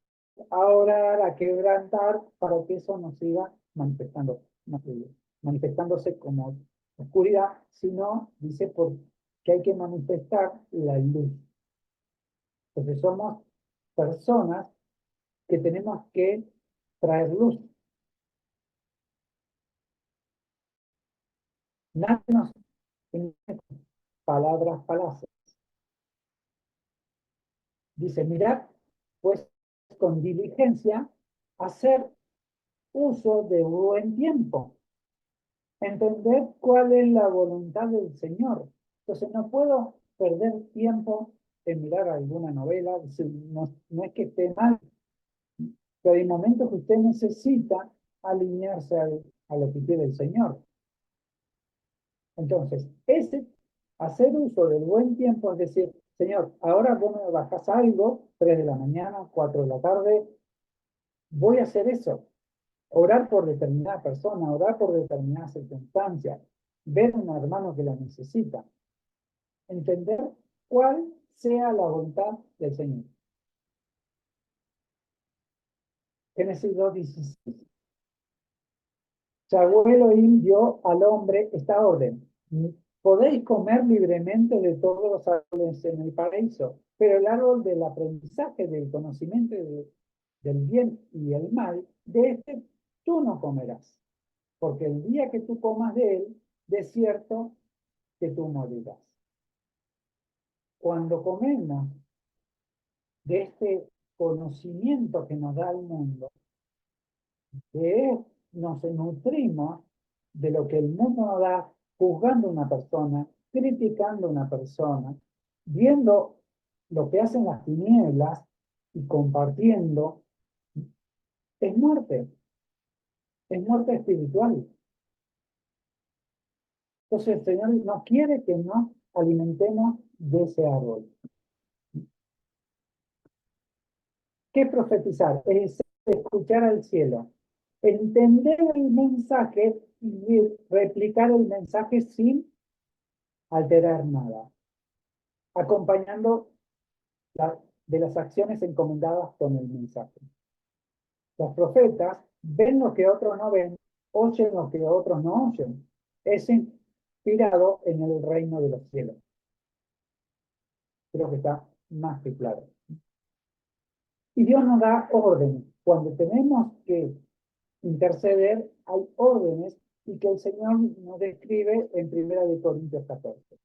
a orar, a quebrantar, para que eso no siga manifestándose como oscuridad, sino, dice, por que hay que manifestar la luz. Entonces somos personas que tenemos que traer luz. Nadie nos enseña palabras falaces. Dice, mirad, pues con diligencia, hacer uso de buen tiempo. Entender cuál es la voluntad del Señor. Entonces no puedo perder tiempo en mirar alguna novela. No, no es que esté mal, pero hay momentos que usted necesita alinearse a lo que quiere el Señor. Entonces, hacer uso del buen tiempo, es decir, Señor, ahora vos me bajás algo, 3 de la mañana, 4 de la tarde, voy a hacer eso. Orar por determinada persona, orar por determinada circunstancia, ver a un hermano que la necesita, entender cuál sea la voluntad del Señor. Génesis 2:16. Yahweh Elohim dio al hombre esta orden: podéis comer libremente de todos los árboles en el paraíso, pero el árbol del aprendizaje, del conocimiento del bien y el mal, de este tú no comerás, porque el día que tú comas de él, de cierto que tú morirás. Cuando comemos de este conocimiento que nos da el mundo, nos nutrimos de lo que el mundo nos da, juzgando a una persona, criticando a una persona, viendo lo que hacen las tinieblas y compartiendo, es muerte espiritual. Entonces el Señor no quiere que nos alimentemos de ese árbol. ¿Qué es profetizar? Es escuchar al cielo, entender el mensaje y replicar el mensaje sin alterar nada, acompañando de las acciones encomendadas con el mensaje. Los profetas ven lo que otros no ven, oyen lo que otros no oyen. Es inspirado en el reino de los cielos. Creo que está más que claro. Y Dios nos da órdenes. Cuando tenemos que interceder, hay órdenes y que el Señor nos describe en 1 Corintios 14.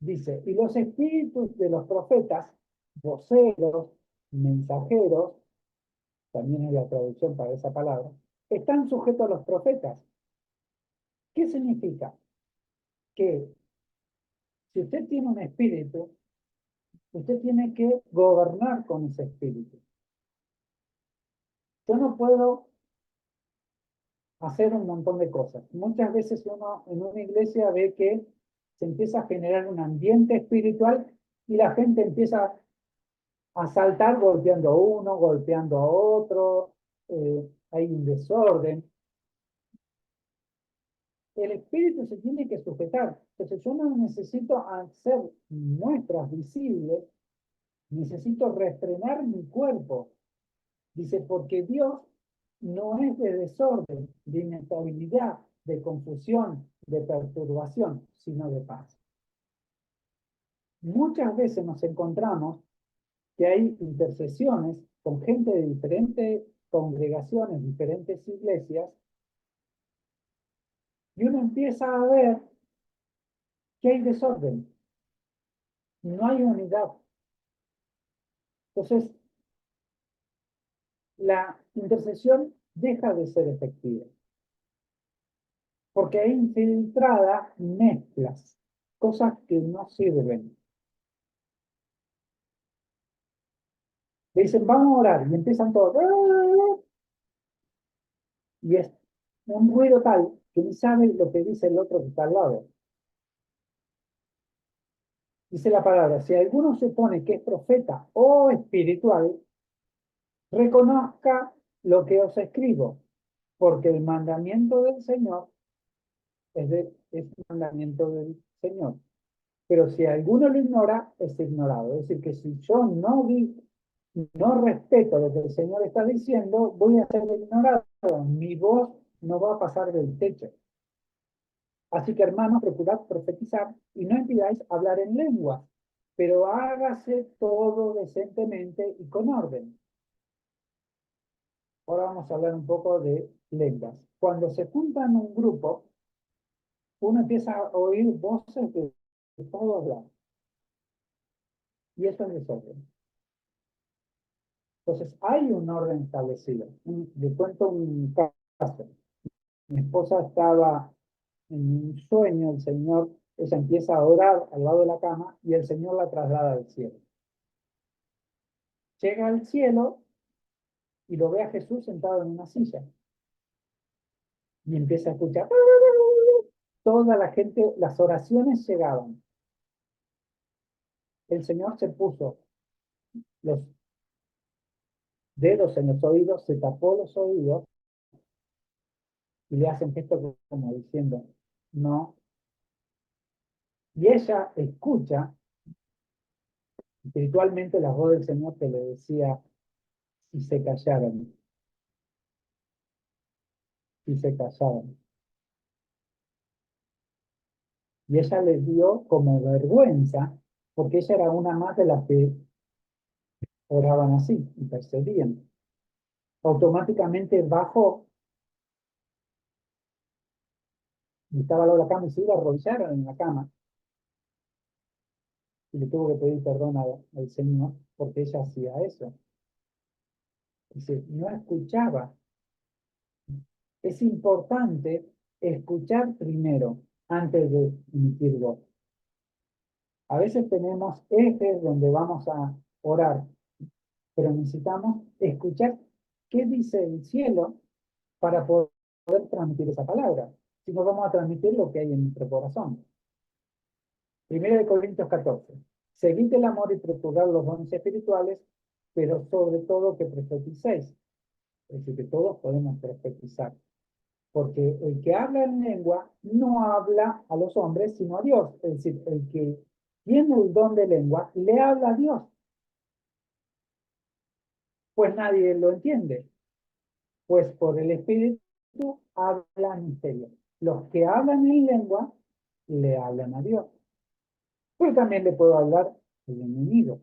Dice, y los espíritus de los profetas, voceros, mensajeros, también es la traducción para esa palabra, están sujetos a los profetas. ¿Qué significa? Que si usted tiene un espíritu, usted tiene que gobernar con ese espíritu. Yo no puedo hacer un montón de cosas. Muchas veces uno en una iglesia ve que se empieza a generar un ambiente espiritual y la gente empieza a saltar golpeando a uno, golpeando a otro, hay un desorden. El espíritu se tiene que sujetar. Entonces yo no necesito hacer muestras visibles, necesito refrenar mi cuerpo. Dice, porque Dios no es de desorden, de inestabilidad, de confusión, de perturbación, sino de paz. Muchas veces nos encontramos que hay intercesiones con gente de diferentes congregaciones, diferentes iglesias, y uno empieza a ver que hay desorden, no hay unidad. Entonces, la intercesión deja de ser efectiva, porque hay infiltradas mezclas, cosas que no sirven. Le dicen, vamos a orar, y empiezan todos, y es un ruido tal que ni sabe lo que dice el otro que está al lado. Dice la palabra, si alguno se pone que es profeta o espiritual, reconozca lo que os escribo, porque el mandamiento del Señor es el mandamiento del Señor. Pero si alguno lo ignora, es ignorado. Es decir, que si yo no respeto lo que el Señor está diciendo, voy a ser ignorado. Mi voz no va a pasar del techo. Así que, hermanos, procurad profetizar y no impidáis hablar en lenguas, pero hágase todo decentemente y con orden. Ahora vamos a hablar un poco de lenguas. Cuando se juntan un grupo, uno empieza a oír voces de todos lados. Y eso es desorden. Entonces, hay un orden establecido. Le cuento un caso. Mi esposa estaba en un sueño, el Señor, ella empieza a orar al lado de la cama y el Señor la traslada al cielo. Llega al cielo y lo ve a Jesús sentado en una silla. Y empieza a escuchar. Toda la gente, las oraciones llegaban. El Señor se puso los dedos en los oídos, se tapó los oídos y le hacen gesto como diciendo, no. Y ella escucha espiritualmente la voz del Señor que le decía, si se callaran, si se callaran. Y ella le dio como vergüenza, porque ella era una más de las que oraban así, intercedían. Automáticamente bajó y estaba al lado de la cama y se iba a arrodillar en la cama. Y le tuvo que pedir perdón al Señor porque ella hacía eso. Dice, no escuchaba. Es importante escuchar primero antes de emitir voz. A veces tenemos ejes donde vamos a orar, pero necesitamos escuchar qué dice el cielo para poder transmitir esa palabra. Si no, vamos a transmitir lo que hay en nuestro corazón. 1 Corintios 14. Seguid el amor y procurad los dones espirituales, pero sobre todo que profeticéis. Es decir, que todos podemos profetizar. Porque el que habla en lengua no habla a los hombres, sino a Dios. Es decir, el que tiene el don de lengua le habla a Dios. Pues nadie lo entiende. Pues por el Espíritu habla misterio. Los que hablan en lengua le hablan a Dios. Pero también le puedo hablar al enemigo.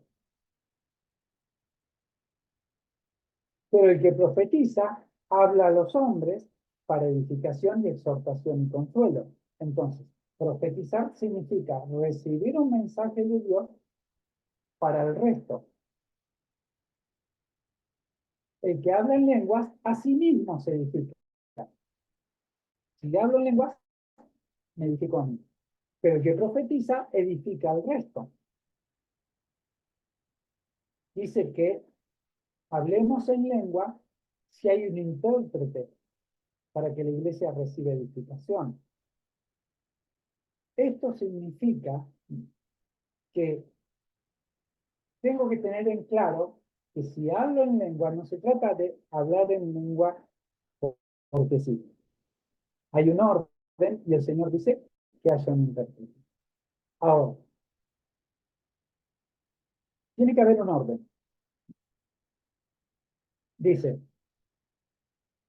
Pero el que profetiza habla a los hombres para edificación y exhortación y consuelo. Entonces, profetizar significa recibir un mensaje de Dios para el resto. El que habla en lenguas, a sí mismo se edifica. Si le hablo en lenguas, me edifico a mí. Pero el que profetiza, edifica al resto. Dice que hablemos en lengua si hay un intérprete para que la iglesia reciba edificación. Esto significa que tengo que tener en claro que si hablo en lengua, no se trata de hablar en lengua porque sí. Hay un orden y el Señor dice que haya un intérprete. Ahora, tiene que haber un orden. Dice,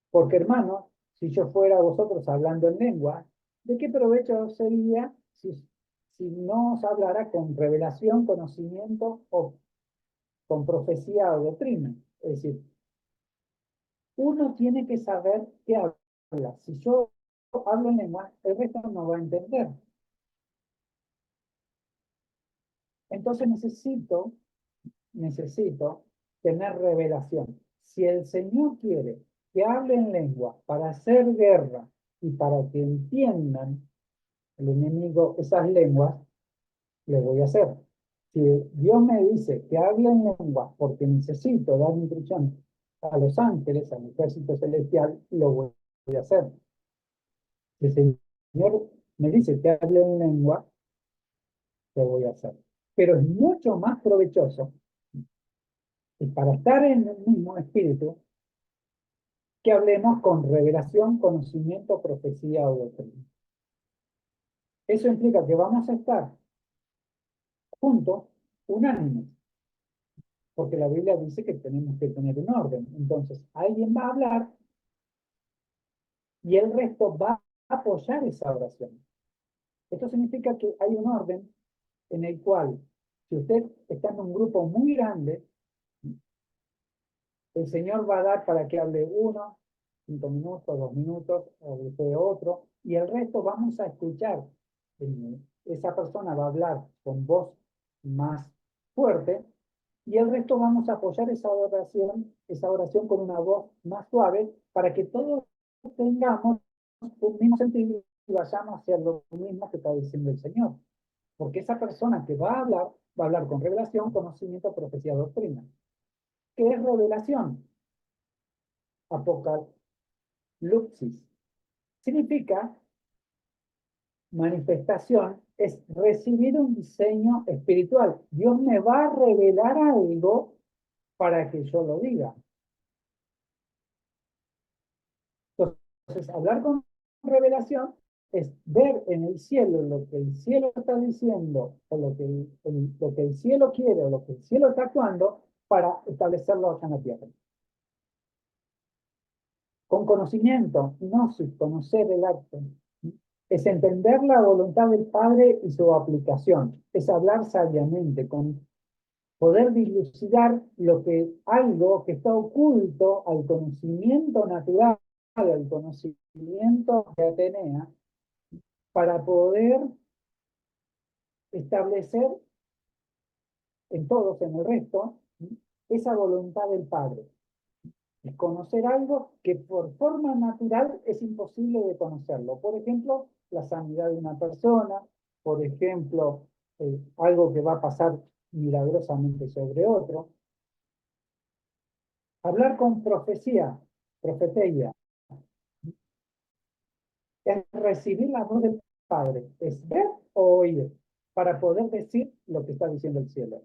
porque hermanos, si yo fuera a vosotros hablando en lengua, ¿de qué provecho sería si no os hablara con revelación, conocimiento o con profecía o doctrina? Es decir, uno tiene que saber qué habla. Si yo hablo en lengua, el resto no va a entender. Entonces necesito tener revelación. Si el Señor quiere que hable en lengua para hacer guerra y para que entiendan el enemigo esas lenguas, le voy a hacer. Si Dios me dice que hable en lengua porque necesito dar instrucción a los ángeles, al ejército celestial, lo voy a hacer. Si el Señor me dice que hable en lengua, lo voy a hacer. Pero es mucho más provechoso y para estar en el mismo espíritu que hablemos con revelación, conocimiento, profecía o doctrina. Eso implica que vamos a estar juntos, unánimes, porque la Biblia dice que tenemos que tener un orden. Entonces, alguien va a hablar y el resto va a apoyar esa oración. Esto significa que hay un orden en el cual, si usted está en un grupo muy grande, el Señor va a dar para que hable uno, 5 minutos, 2 minutos, o después otro, y el resto vamos a escuchar. Esa persona va a hablar con voz más fuerte, y el resto vamos a apoyar esa oración con una voz más suave, para que todos tengamos un mismo sentido y vayamos hacia lo mismo que está diciendo el Señor. Porque esa persona que va a hablar con revelación, conocimiento, profecía, doctrina. ¿Qué es revelación? Apocalipsis. Significa manifestación, es recibir un diseño espiritual. Dios me va a revelar algo para que yo lo diga. Entonces, hablar con revelación es ver en el cielo lo que el cielo está diciendo, o lo que el cielo quiere, o lo que el cielo está actuando, para establecerlo acá en la tierra. Con conocimiento, gnosis, conocer el acto. Es entender la voluntad del Padre y su aplicación. Es hablar sabiamente, con poder dilucidar algo que está oculto al conocimiento natural, al conocimiento de Atenea, para poder establecer en todos, en el resto, esa voluntad del Padre. Es conocer algo que por forma natural es imposible de conocerlo. Por ejemplo, la sanidad de una persona, por ejemplo, algo que va a pasar milagrosamente sobre otro. Hablar con profecía, profetía, es recibir la voz del Padre, es ver o oír, para poder decir lo que está diciendo el cielo.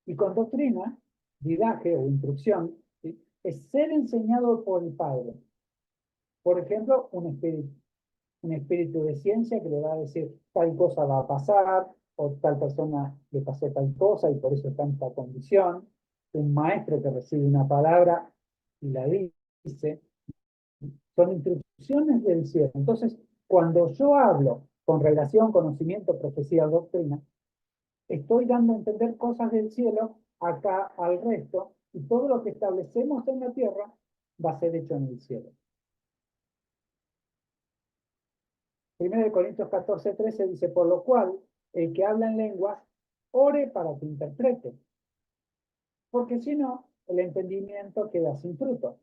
Y con doctrina, didaje o instrucción, ¿sí?, es ser enseñado por el Padre. Por ejemplo, un espíritu de ciencia que le va a decir tal cosa va a pasar, o tal persona le pasó tal cosa y por eso está en esta condición. Un maestro que recibe una palabra y la dice. Son instrucciones del cielo. Entonces, cuando yo hablo con relación, conocimiento, profecía, doctrina, estoy dando a entender cosas del cielo acá al resto, y todo lo que establecemos en la tierra va a ser hecho en el cielo. 1 Corintios 14:13 dice, por lo cual, el que habla en lenguas, ore para que interprete, porque si no, el entendimiento queda sin fruto.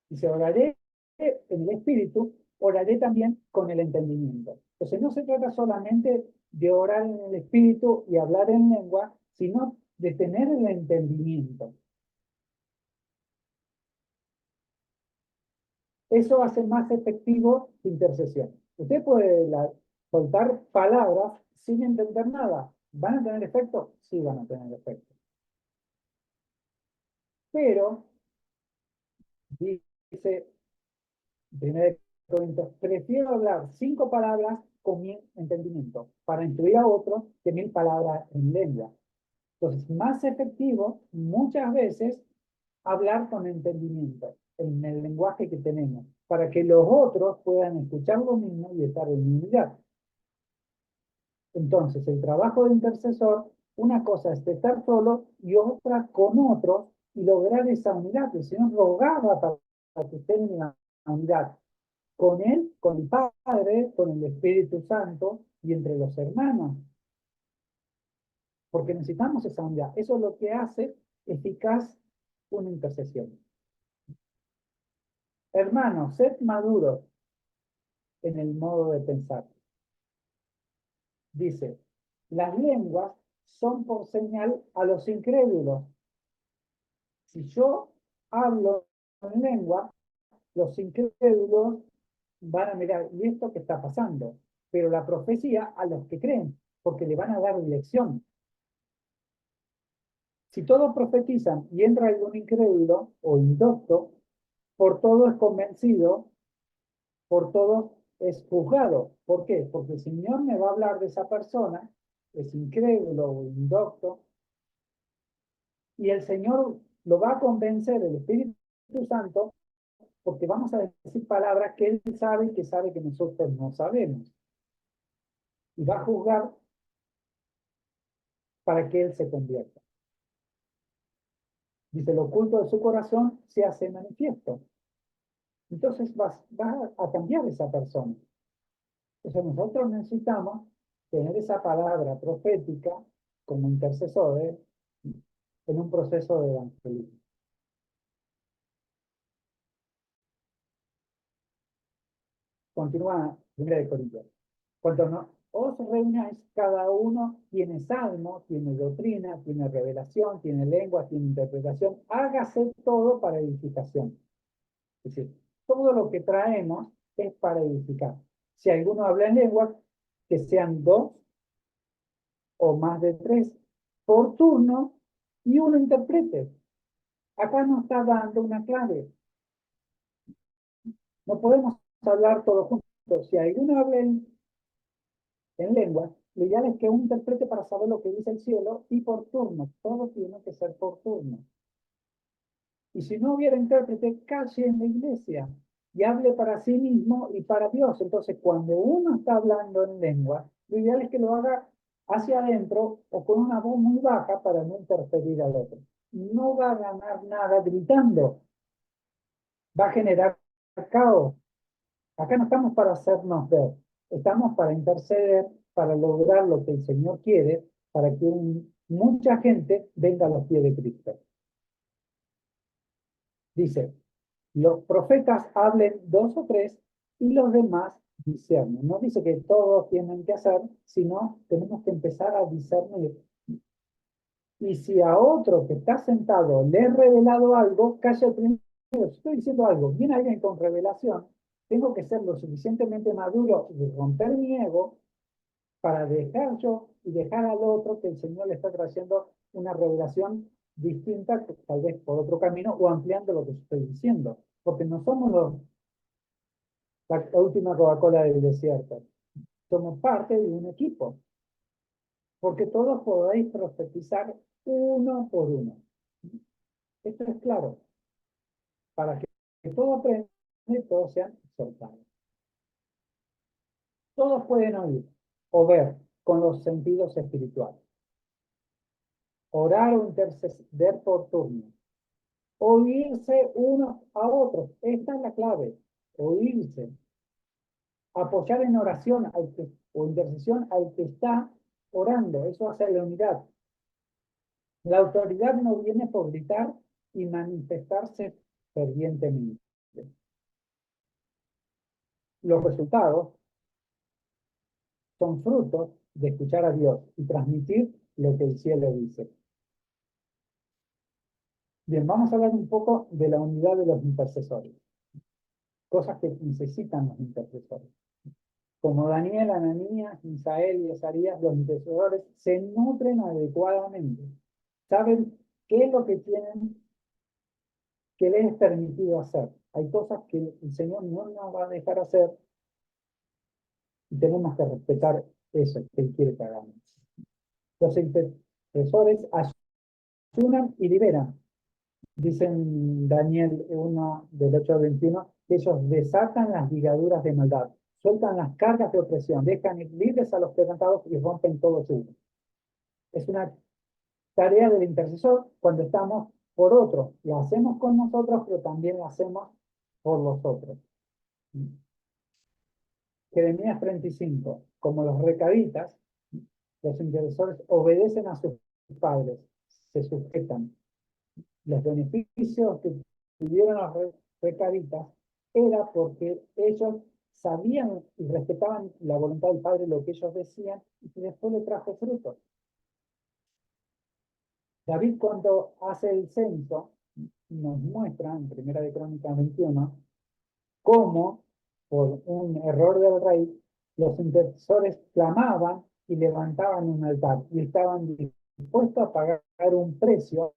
Dice, oraré en el espíritu, oraré también con el entendimiento. Entonces no se trata solamente de orar en el espíritu y hablar en lengua, sino de tener el entendimiento. Eso hace más efectivo la intercesión. Usted puede soltar palabras sin entender nada. ¿Van a tener efecto? Sí, van a tener efecto. Pero, dice 1 Corintios, prefiero hablar 5 palabras con mi entendimiento para instruir a otros que 1000 palabras en lengua. Entonces, más efectivo muchas veces hablar con entendimiento en el lenguaje que tenemos, para que los otros puedan escuchar lo mismo y estar en unidad. Entonces, el trabajo de intercesor, una cosa es estar solo y otra con otros y lograr esa unidad. El Señor rogaba para que estén en la unidad con Él, con el Padre, con el Espíritu Santo y entre los hermanos. Porque necesitamos esa unidad. Eso es lo que hace eficaz una intercesión. Hermanos, sed maduros en el modo de pensar. Dice, las lenguas son por señal a los incrédulos. Si yo hablo en lengua, los incrédulos van a mirar, ¿y esto qué está pasando? Pero la profecía a los que creen, porque le van a dar dirección. Si todos profetizan y entra algún incrédulo o indocto, por todo es convencido, por todo es juzgado. ¿Por qué? Porque el Señor me va a hablar de esa persona, es incrédulo o indocto, y el Señor lo va a convencer, el Espíritu Santo, porque vamos a decir palabras que él sabe y que sabe que nosotros no sabemos. Y va a juzgar para que él se convierta. Dice, lo oculto de su corazón se hace manifiesto. Entonces va a cambiar esa persona. Entonces nosotros necesitamos tener esa palabra profética como intercesores en un proceso de evangelismo. Continúa 1 Corintios. Cuando no os reunáis, cada uno tiene salmo, tiene doctrina, tiene revelación, tiene lengua, tiene interpretación. Hágase todo para edificación. Es decir, todo lo que traemos es para edificar. Si alguno habla en lengua, que sean 2 o más de 3 por turno y uno interprete. Acá nos está dando una clave. No podemos hablar todos juntos. Si alguno habla en lengua, lo ideal es que uno interprete para saber lo que dice el cielo y por turno. Todo tiene que ser por turno. Y si no hubiera intérprete, calle en la iglesia y hable para sí mismo y para Dios. Entonces, cuando uno está hablando en lengua, lo ideal es que lo haga hacia adentro o con una voz muy baja para no interferir al otro. No va a ganar nada gritando. Va a generar caos. Acá no estamos para hacernos ver. Estamos para interceder, para lograr lo que el Señor quiere, para que mucha gente venga a los pies de Cristo. Dice, los profetas hablen 2 o 3 y los demás discernen. No dice que todos tienen que hacer, sino tenemos que empezar a discernir. Y si a otro que está sentado le he revelado algo, calla el primero. Si estoy diciendo algo, viene alguien con revelación, tengo que ser lo suficientemente maduro y romper mi ego para dejar yo y dejar al otro que el Señor le está trayendo una revelación distinta, tal vez por otro camino, o ampliando lo que estoy diciendo. Porque no somos la última Coca-Cola del desierto. Somos parte de un equipo. Porque todos podéis profetizar uno por uno. Esto es claro. Para que todos aprendan y todos sean exhortados. Todos pueden oír o ver con los sentidos espirituales. Orar o interceder por turno. Oírse unos a otros. Esta es la clave. Oírse. Apoyar en oración o intercesión al que está orando. Eso hace la unidad. La autoridad no viene por gritar y manifestarse fervientemente. Los resultados son frutos de escuchar a Dios y transmitir lo que el cielo dice. Bien, vamos a hablar un poco de la unidad de los intercesores. Cosas que necesitan los intercesores. Como Daniel, Ananías, Misael y Azarías, los intercesores se nutren adecuadamente. Saben qué es lo que tienen, que les es permitido hacer. Hay cosas que el Señor no nos va a dejar hacer y tenemos que respetar eso que Él quiere que hagamos. Los intercesores ayunan y liberan. Dicen Daniel 1 del 8 al 21, que ellos desatan las ligaduras de maldad, sueltan las cargas de opresión, dejan ir libres a los quebrantados y rompen todo yugo. Es una tarea del intercesor cuando estamos por otro. La hacemos con nosotros, pero también la hacemos por los otros. Jeremías 35, como los recaditas, los intercesores obedecen a sus padres, se sujetan. Los beneficios que tuvieron los recaditas era porque ellos sabían y respetaban la voluntad del Padre, lo que ellos decían, y que después le trajo frutos. David, cuando hace el censo, nos muestra en 1 de Crónicas 21 cómo, por un error del rey, los intercesores clamaban y levantaban un altar y estaban dispuestos a pagar un precio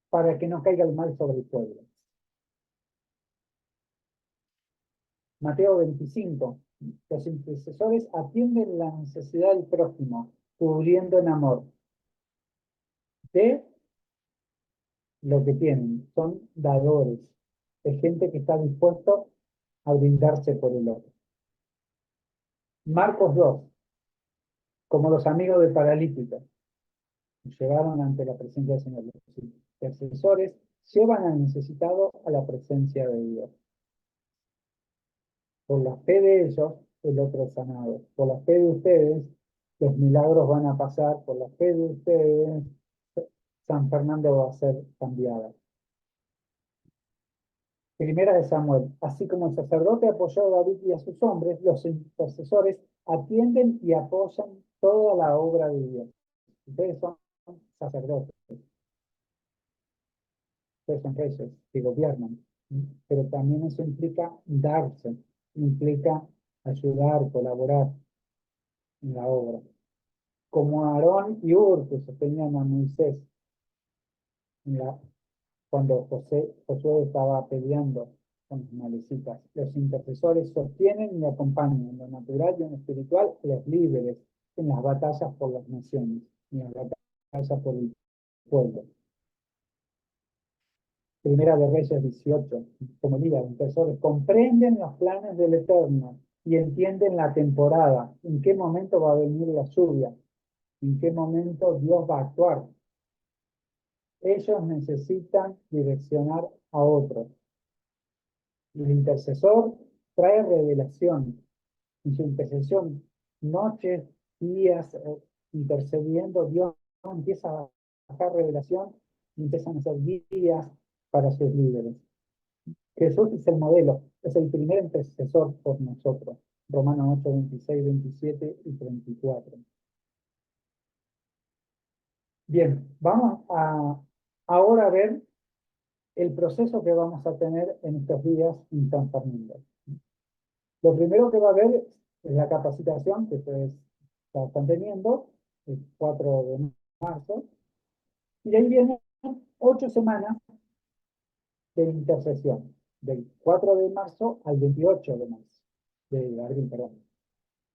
para que no caiga el mal sobre el pueblo. Mateo 25. Los intercesores atienden la necesidad del prójimo, cubriendo en amor de lo que tienen. Son dadores. Es gente que está dispuesto a brindarse por el otro. Marcos 2, como los amigos de paralíticos, nos llevaron ante la presencia del Señor. Los intercesores llevan al necesitado a la presencia de Dios. Por la fe de ellos, el otro es sanado. Por la fe de ustedes, los milagros van a pasar. Por la fe de ustedes, San Fernando va a ser cambiada. Primera de Samuel. Así como el sacerdote apoyó a David y a sus hombres, los intercesores atienden y apoyan toda la obra de Dios. Ustedes son sacerdotes, ustedes son reyes que gobiernan, pero también eso implica darse, implica ayudar, colaborar en la obra. Como Aarón y Hur que sostenían a Moisés en cuando Josué estaba peleando con los malecitas. Los intercesores sostienen y acompañan en lo natural y en lo espiritual a los líderes en las batallas por las naciones, en las batallas por el pueblo. Primera de Reyes 18, como diga, los intercesores comprenden los planes del Eterno y entienden la temporada, en qué momento va a venir la lluvia, en qué momento Dios va a actuar. Ellos necesitan direccionar a otros. El intercesor trae revelación. En su intercesión, noches, días, intercediendo, Dios empieza a bajar revelación y empiezan a ser guías para sus líderes. Jesús es el modelo, es el primer intercesor por nosotros. Romanos 8, 26, 27 y 34. Bien, vamos a ahora ver el proceso que vamos a tener en estos días en San Fernando. Lo primero que va a haber es la capacitación que ustedes están teniendo, el 4 de marzo, y de ahí vienen 8 semanas de intercesión, del 4 de marzo al 28 de abril, perdón.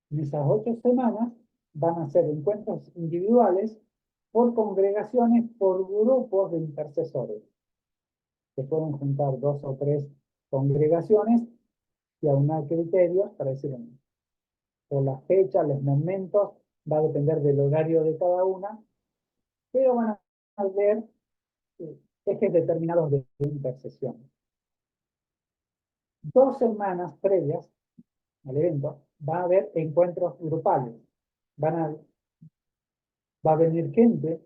En esas 8 semanas van a ser encuentros individuales por congregaciones, por grupos de intercesores. Se pueden juntar 2 o 3 congregaciones y aunar criterios para decir, por las fechas, los momentos, va a depender del horario de cada una, pero van a ver ejes determinados de intercesión. 2 semanas previas al evento va a haber encuentros grupales. Va a venir gente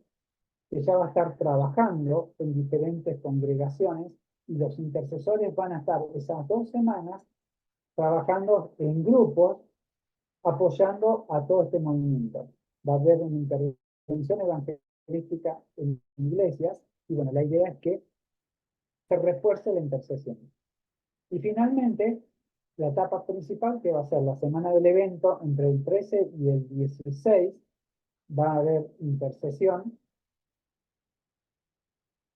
que ya va a estar trabajando en diferentes congregaciones y los intercesores van a estar esas 2 semanas trabajando en grupos apoyando a todo este movimiento. Va a haber una intervención evangelística en iglesias y bueno, la idea es que se refuerce la intercesión. Y finalmente, la etapa principal, que va a ser la semana del evento, entre el 13 y el 16, va a haber intercesión.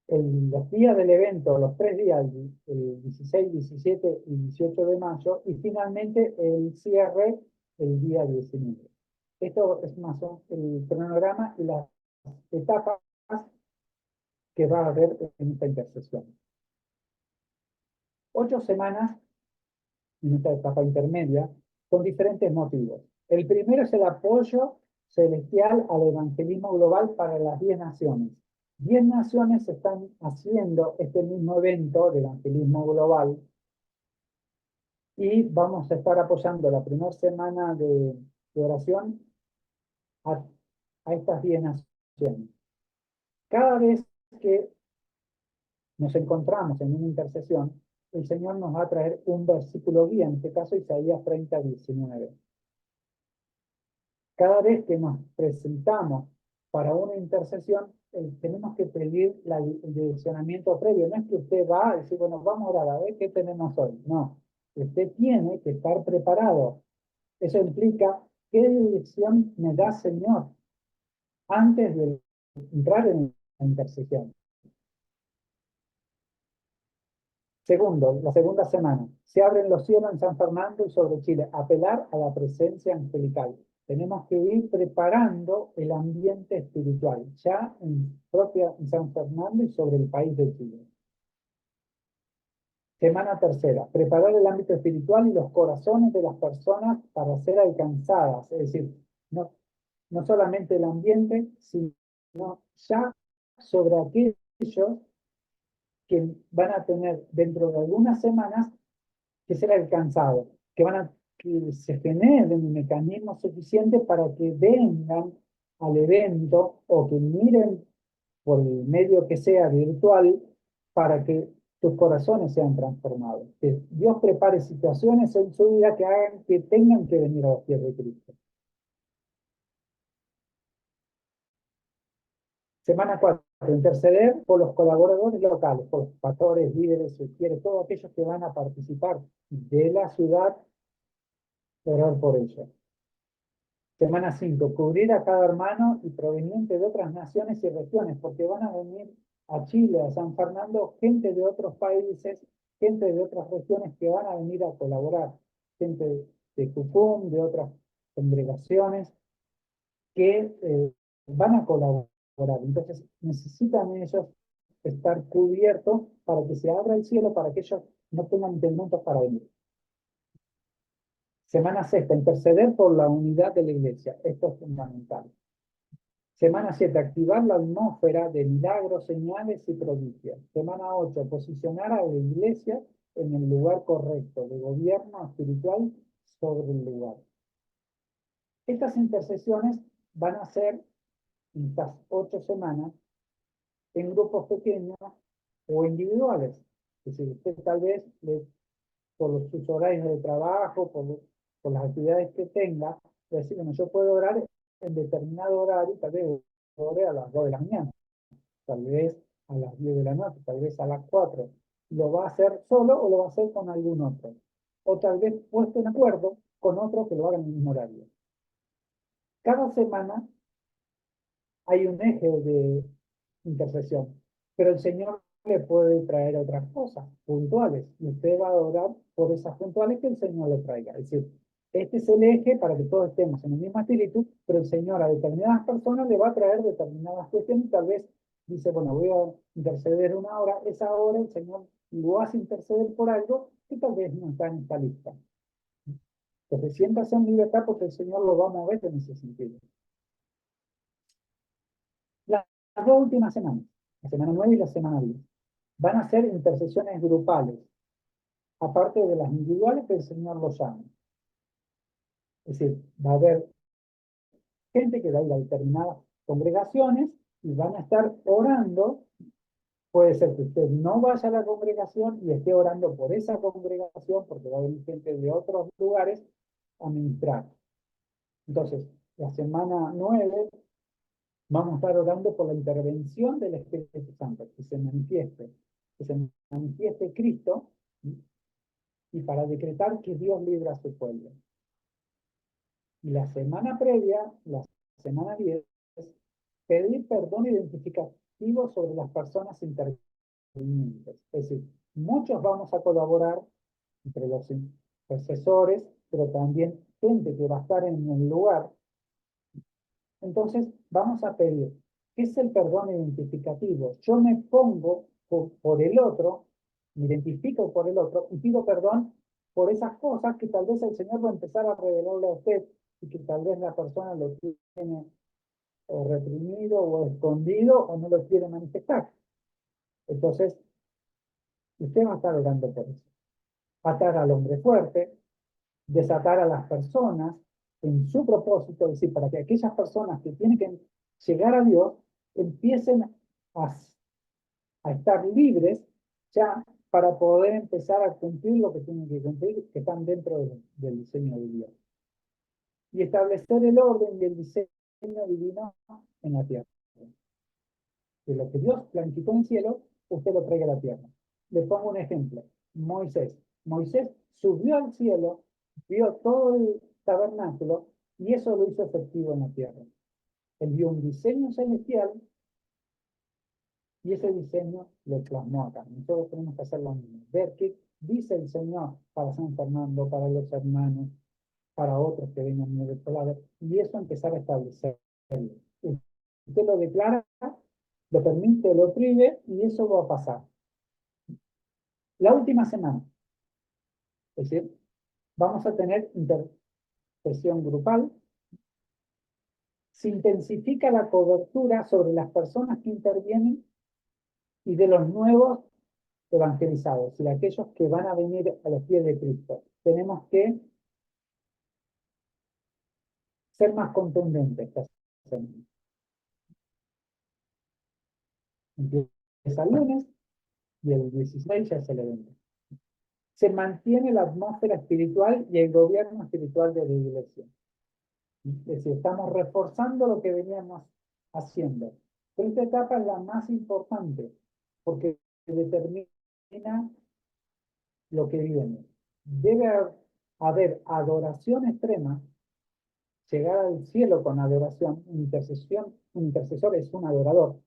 Los días del evento, los 3 días, el 16, 17 y 18 de mayo, y finalmente el cierre el día 19. Esto es más o menos el cronograma y las etapas que va a haber en esta intercesión. 8 semanas en esta etapa intermedia con diferentes motivos. El primero es el apoyo celestial al evangelismo global para las 10 naciones. 10 naciones están haciendo este mismo evento de evangelismo global y vamos a estar apoyando la primera semana de oración a estas 10 naciones. Cada vez que nos encontramos en una intercesión, el Señor nos va a traer un versículo guía, en este caso Isaías 30, 19. Cada vez que nos presentamos para una intercesión, tenemos que pedir el direccionamiento previo. No es que usted va a decir, bueno, vamos a orar, a ver qué tenemos hoy. No, usted tiene que estar preparado. Eso implica qué dirección me da Señor antes de entrar en la intercesión. Segundo, la segunda semana, se abren los cielos en San Fernando y sobre Chile, apelar a la presencia angelical. Tenemos que ir preparando el ambiente espiritual, ya en San Fernando y sobre el país de Chile. Semana tercera, preparar el ámbito espiritual y los corazones de las personas para ser alcanzadas. Es decir, no solamente el ambiente, sino ya sobre aquellos que van a tener dentro de algunas semanas que ser alcanzados, que se generen mecanismos suficientes para que vengan al evento o que miren por el medio que sea virtual para que tus corazones sean transformados. Que Dios prepare situaciones en su vida que hagan que tengan que venir a los pies de Cristo. Semana 4, interceder por los colaboradores locales, por los pastores, líderes, suquieres, todos aquellos que van a participar de la ciudad, orar por ellos. Semana 5, cubrir a cada hermano y proveniente de otras naciones y regiones, porque van a venir a Chile, a San Fernando, gente de otros países, gente de otras regiones que van a venir a colaborar, gente de Tucumán, de otras congregaciones que van a colaborar. Entonces necesitan ellos estar cubiertos para que se abra el cielo, para que ellos no tengan impedimentos para venir. Semana 6, interceder por la unidad de la iglesia. Esto es fundamental. Semana 7, activar la atmósfera de milagros, señales y prodigios. Semana 8, posicionar a la iglesia en el lugar correcto, de gobierno espiritual sobre el lugar. Estas intercesiones van a ser, en estas 8 semanas, en grupos pequeños o individuales. Es decir, usted tal vez, por sus horarios de trabajo, por las actividades que tenga, decir, bueno, yo puedo orar en determinado horario, tal vez ore a las 2 de la mañana, tal vez a las 10 de la noche, tal vez a las 4. ¿Lo va a hacer solo o lo va a hacer con algún otro? O tal vez puesto en acuerdo con otro que lo haga en el mismo horario. Cada semana hay un eje de intercesión, pero el Señor le puede traer otras cosas puntuales y usted va a orar por esas puntuales que el Señor le traiga. Es decir, este es el eje para que todos estemos en el mismo espíritu, pero el Señor a determinadas personas le va a traer determinadas cuestiones y tal vez dice, bueno, voy a interceder una hora, esa hora el Señor lo hace interceder por algo que tal vez no está en esta lista. Entonces siéntase en libertad porque el Señor lo va a mover en ese sentido. Las 2 últimas semanas, la semana 9 y la semana 10, van a ser intercesiones grupales, aparte de las individuales que el Señor los llame. Es decir, va a haber gente que va a ir a determinadas congregaciones y van a estar orando. Puede ser que usted no vaya a la congregación y esté orando por esa congregación porque va a venir gente de otros lugares a ministrar. Entonces, la semana 9 vamos a estar orando por la intervención del Espíritu Santo, que se manifieste Cristo, y para decretar que Dios libra a su pueblo. Y la semana previa, la semana 10, pedir perdón identificativo sobre las personas intervinientes. Es decir, muchos vamos a colaborar entre los intercesores, pero también gente que va a estar en el lugar. Entonces, vamos a pedir, ¿qué es el perdón identificativo? Yo me pongo por el otro, me identifico por el otro y pido perdón por esas cosas que tal vez el Señor va a empezar a revelarle a usted y que tal vez la persona lo tiene o reprimido o escondido o no lo quiere manifestar. Entonces, usted va a estar orando por eso. Atar al hombre fuerte, desatar a las personas en su propósito, es decir, para que aquellas personas que tienen que llegar a Dios empiecen a, a estar libres ya para poder empezar a cumplir lo que tienen que cumplir, que están dentro del diseño de Dios. Y establecer el orden y el diseño divino en la tierra. Que lo que Dios planificó en el cielo, usted lo traiga a la tierra. Le pongo un ejemplo. Moisés. Moisés subió al cielo, vio todo el tabernáculo y eso lo hizo efectivo en la tierra. Él vio un diseño celestial y ese diseño lo plasmó acá. Nosotros tenemos que hacer lo mismo. Ver qué dice el Señor para San Fernando, para los hermanos, para otros que vengan de otro lado, y eso empezar a establecerlo. Usted lo declara, lo permite, lo prohíbe, y eso va a pasar. La última semana, es decir, vamos a tener intercesión grupal. Se intensifica la cobertura sobre las personas que intervienen y de los nuevos evangelizados y de aquellos que van a venir a los pies de Cristo. Tenemos que ser más contundentes. Empieza el lunes y el 16 ya es el evento. Se mantiene la atmósfera espiritual y el gobierno espiritual de la iglesia. Es decir, estamos reforzando lo que veníamos haciendo. Pero esta etapa es la más importante porque determina lo que viene. Debe haber adoración extrema, llegar al cielo con adoración, un intercesor es un adorador,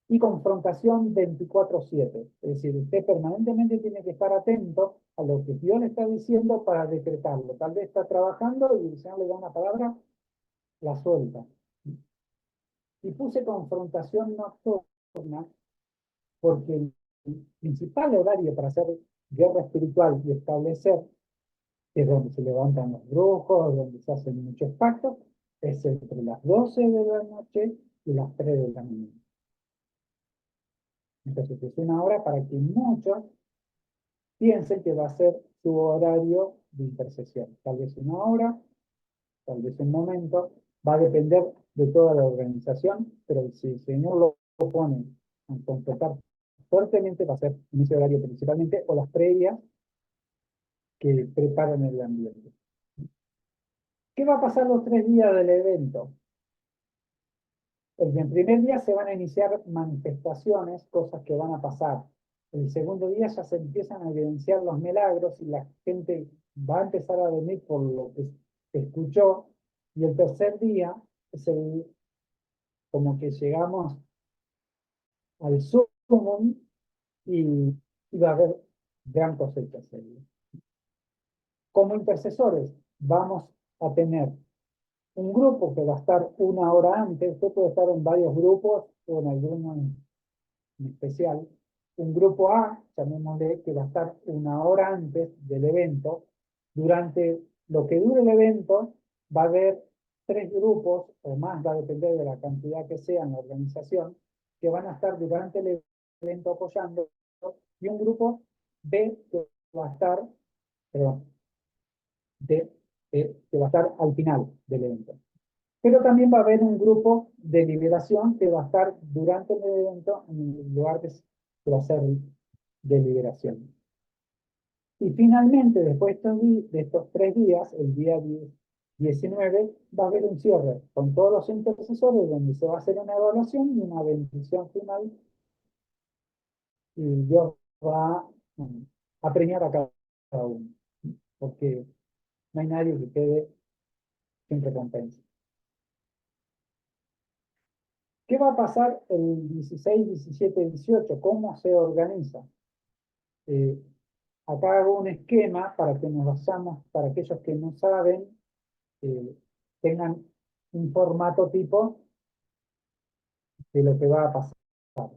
y confrontación 24/7. Es decir, usted permanentemente tiene que estar atento a lo que Dios le está diciendo para decretarlo. Tal vez está trabajando y el Señor le da una palabra, la suelta. Y puse confrontación nocturna porque el principal horario para hacer guerra espiritual y establecer es donde se levantan los brujos, donde se hacen muchos pactos, es entre las 12 de la noche y las 3 de la mañana. Entonces es una hora para que muchos piensen que va a ser su horario de intercesión. Tal vez una hora, tal vez un momento, va a depender de toda la organización, pero si el Señor lo pone a completar fuertemente, va a ser en ese horario principalmente, o las previas que preparan el ambiente. ¿Qué va a pasar los 3 días del evento? El primer día se van a iniciar manifestaciones, cosas que van a pasar. El segundo día ya se empiezan a evidenciar los milagros y la gente va a empezar a venir por lo que escuchó. Y el tercer día es como que llegamos al sumum y va a haber gran cosecha. Como intercesores vamos a tener un grupo que va a estar una hora antes. Usted puede estar en varios grupos o en alguno en especial. Un grupo A, llamémosle, que va a estar una hora antes del evento. Durante lo que dure el evento, va a haber 3 grupos o más, va a depender de la cantidad que sea en la organización, que van a estar durante el evento apoyando, y un grupo B que va a estar, perdón, que va a estar al final del evento. Pero también va a haber un grupo de liberación que va a estar durante el evento en el lugar que va a ser de liberación. Y finalmente, después de estos 3 días, el día 19, va a haber un cierre con todos los intercesores donde se va a hacer una evaluación y una bendición final. Y Dios va a premiar a cada uno, porque no hay nadie que quede sin recompensa. ¿Qué va a pasar el 16, 17, 18? ¿Cómo se organiza? Acá hago un esquema para que nos vayamos, para aquellos que no saben, tengan un formato tipo de lo que va a pasar.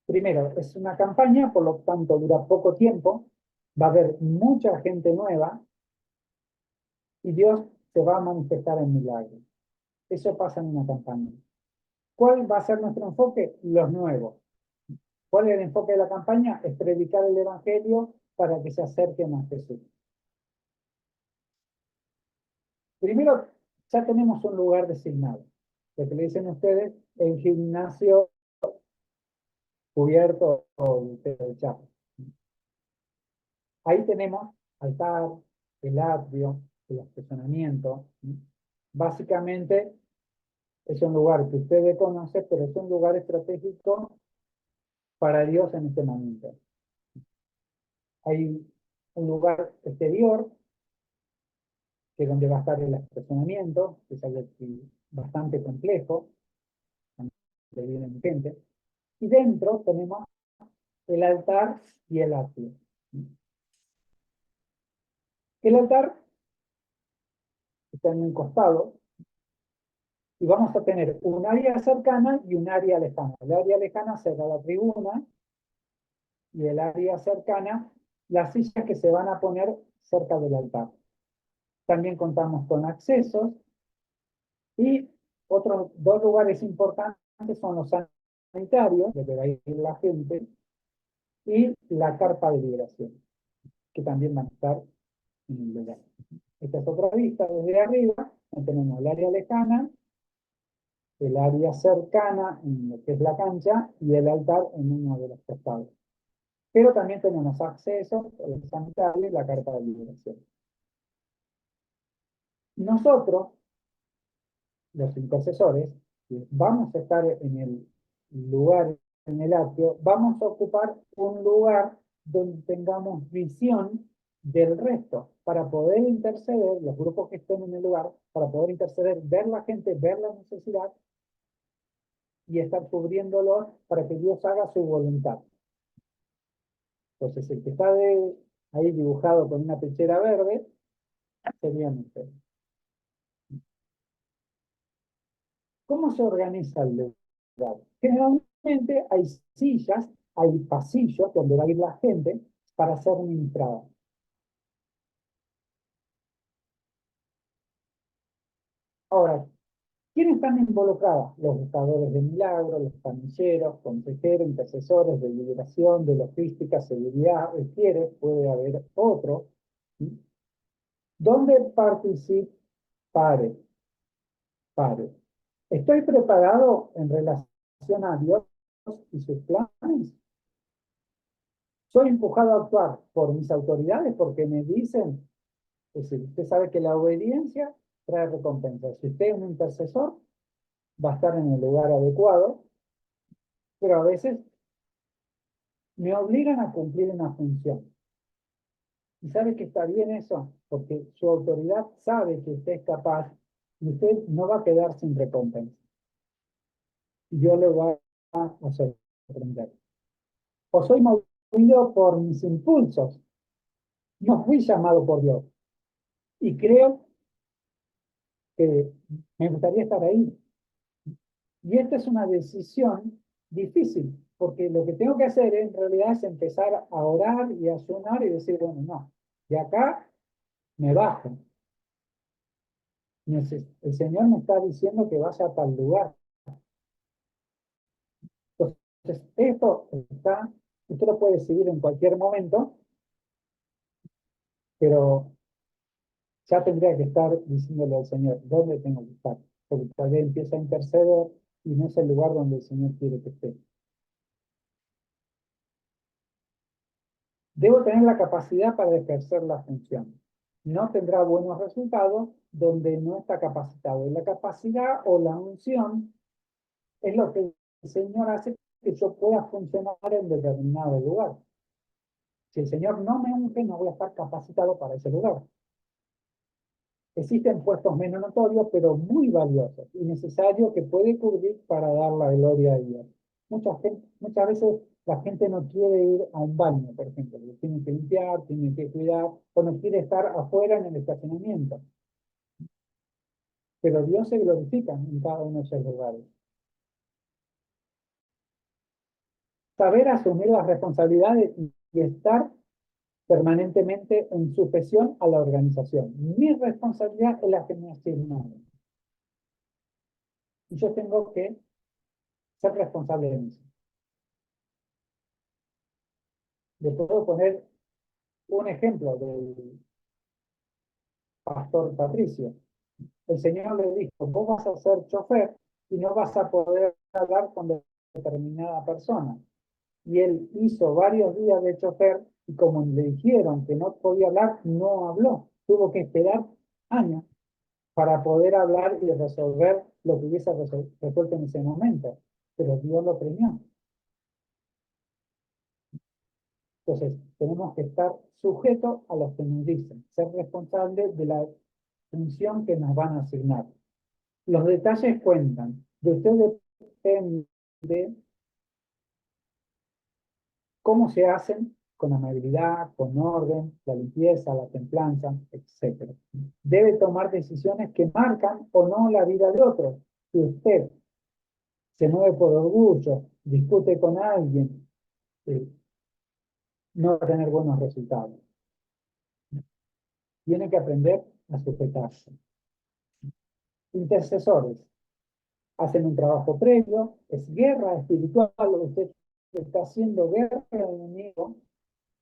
Primero, es una campaña, por lo tanto dura poco tiempo, va a haber mucha gente nueva y Dios se va a manifestar en milagros. Eso pasa en una campaña. ¿Cuál va a ser nuestro enfoque? Los nuevos. ¿Cuál es el enfoque de la campaña? Es predicar el Evangelio para que se acerquen a Jesús. Primero, ya tenemos un lugar designado. Lo que le dicen ustedes, el gimnasio cubierto o el chapo. Ahí tenemos altar, el atrio, el estacionamiento. Básicamente es un lugar que usted conoce, pero es un lugar estratégico para Dios en este momento. Hay un lugar exterior, que es donde va a estar el estacionamiento, que es algo bastante complejo, donde viene gente. Y dentro tenemos el altar y el atrio. El altar está en un costado y vamos a tener un área cercana y un área lejana. El área lejana será la tribuna y el área cercana, las sillas que se van a poner cerca del altar. También contamos con accesos y otros dos lugares importantes son los sanitarios, donde va a ir la gente, y la carpa de liberación, que también van a estar en el lugar. Esta es otra vista desde arriba, tenemos el área lejana, el área cercana en lo que es la cancha y el altar en uno de los costados. Pero también tenemos acceso, el sanitario y la carpa de liberación. Nosotros, los intercesores, vamos a estar en el lugar, en el atrio, vamos a ocupar un lugar donde tengamos visión del resto, para poder interceder, los grupos que estén en el lugar, para poder interceder, ver la gente, ver la necesidad y estar cubriéndolo para que Dios haga su voluntad. Entonces, el que está ahí dibujado con una pechera verde, serían ustedes. ¿Cómo se organiza el lugar? Generalmente hay sillas, hay pasillos donde va a ir la gente para ser ministrada. Ahora, ¿quiénes están involucrados? Los buscadores de milagros, los camilleros, consejeros, intercesores de liberación, de logística, seguridad, puede haber otro. ¿Sí? ¿Dónde participaré? Pare. ¿Estoy preparado en relación a Dios y sus planes? ¿Soy empujado a actuar por mis autoridades porque me dicen? Es decir, usted sabe que la obediencia trae recompensa. Si usted es un intercesor, va a estar en el lugar adecuado, pero a veces me obligan a cumplir una función. ¿Y sabe que está bien eso? Porque su autoridad sabe que usted es capaz y usted no va a quedar sin recompensa. Y Dios le va a sorprender. O soy movido por mis impulsos. No fui llamado por Dios. Y creo que me gustaría estar ahí. Y esta es una decisión difícil, porque lo que tengo que hacer en realidad es empezar a orar y a ayunar y decir, bueno, no, de acá me bajo. El Señor me está diciendo que vaya a tal lugar. Entonces, usted lo puede seguir en cualquier momento, pero ya tendría que estar diciéndole al Señor, ¿dónde tengo que estar? Porque tal vez empieza a interceder y no es el lugar donde el Señor quiere que esté. Debo tener la capacidad para ejercer la función. No tendrá buenos resultados donde no está capacitado. Y la capacidad o la unción es lo que el Señor hace que yo pueda funcionar en determinado lugar. Si el Señor no me unge, no voy a estar capacitado para ese lugar. Existen puestos menos notorios, pero muy valiosos y necesarios que puede cubrir para dar la gloria a Dios. Muchas veces la gente no quiere ir a un baño, por ejemplo, porque tiene que limpiar, tiene que cuidar, o no quiere estar afuera en el estacionamiento. Pero Dios se glorifica en cada uno de esos lugares. Saber asumir las responsabilidades y estar permanentemente en sujeción a la organización. Mi responsabilidad es la que me asignaron. Y yo tengo que ser responsable de mí. Le puedo poner un ejemplo del pastor Patricio. El Señor le dijo, vos vas a ser chofer y no vas a poder hablar con determinada persona. Y él hizo varios días de chofer y como le dijeron que no podía hablar, no habló. Tuvo que esperar años para poder hablar y resolver lo que hubiese resuelto en ese momento. Pero Dios lo premió. Entonces, tenemos que estar sujetos a los que nos dicen, ser responsables de la función que nos van a asignar. Los detalles cuentan. De usted depende cómo se hacen con amabilidad, con orden, la limpieza, la templanza, etc. Debe tomar decisiones que marcan o no la vida de otros. Si usted se mueve por orgullo, discute con alguien, no va a tener buenos resultados. Tiene que aprender a sujetarse. Intercesores hacen un trabajo previo, es guerra espiritual, usted está haciendo guerra al enemigo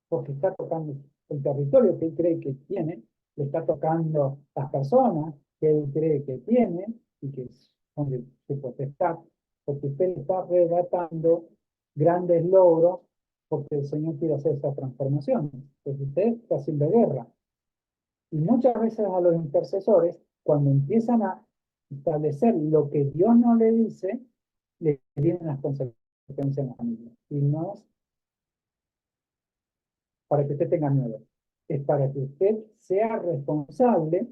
porque está tocando el territorio que él cree que tiene, le está tocando las personas que él cree que tiene y que son de su potestad, porque usted está relatando grandes logros porque el Señor quiere hacer esa transformación. Entonces usted está haciendo guerra. Y muchas veces a los intercesores, cuando empiezan a establecer lo que Dios no le dice, le vienen las consecuencias en la familia. Y no es para que usted tenga miedo, es para que usted sea responsable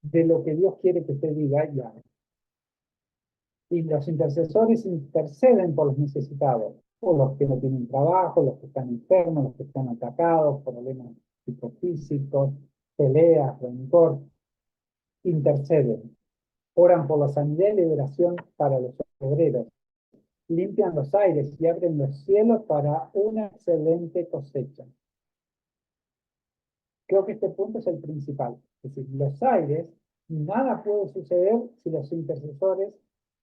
de lo que Dios quiere que usted diga y haga. Y los intercesores interceden por los necesitados, por los que no tienen trabajo, los que están enfermos, los que están atacados, problemas psicofísicos, peleas, rencor, interceden. Oran por la sanidad y liberación para los obreros. Limpian los aires y abren los cielos para una excelente cosecha. Creo que este punto es el principal. Es decir, los aires, nada puede suceder si los intercesores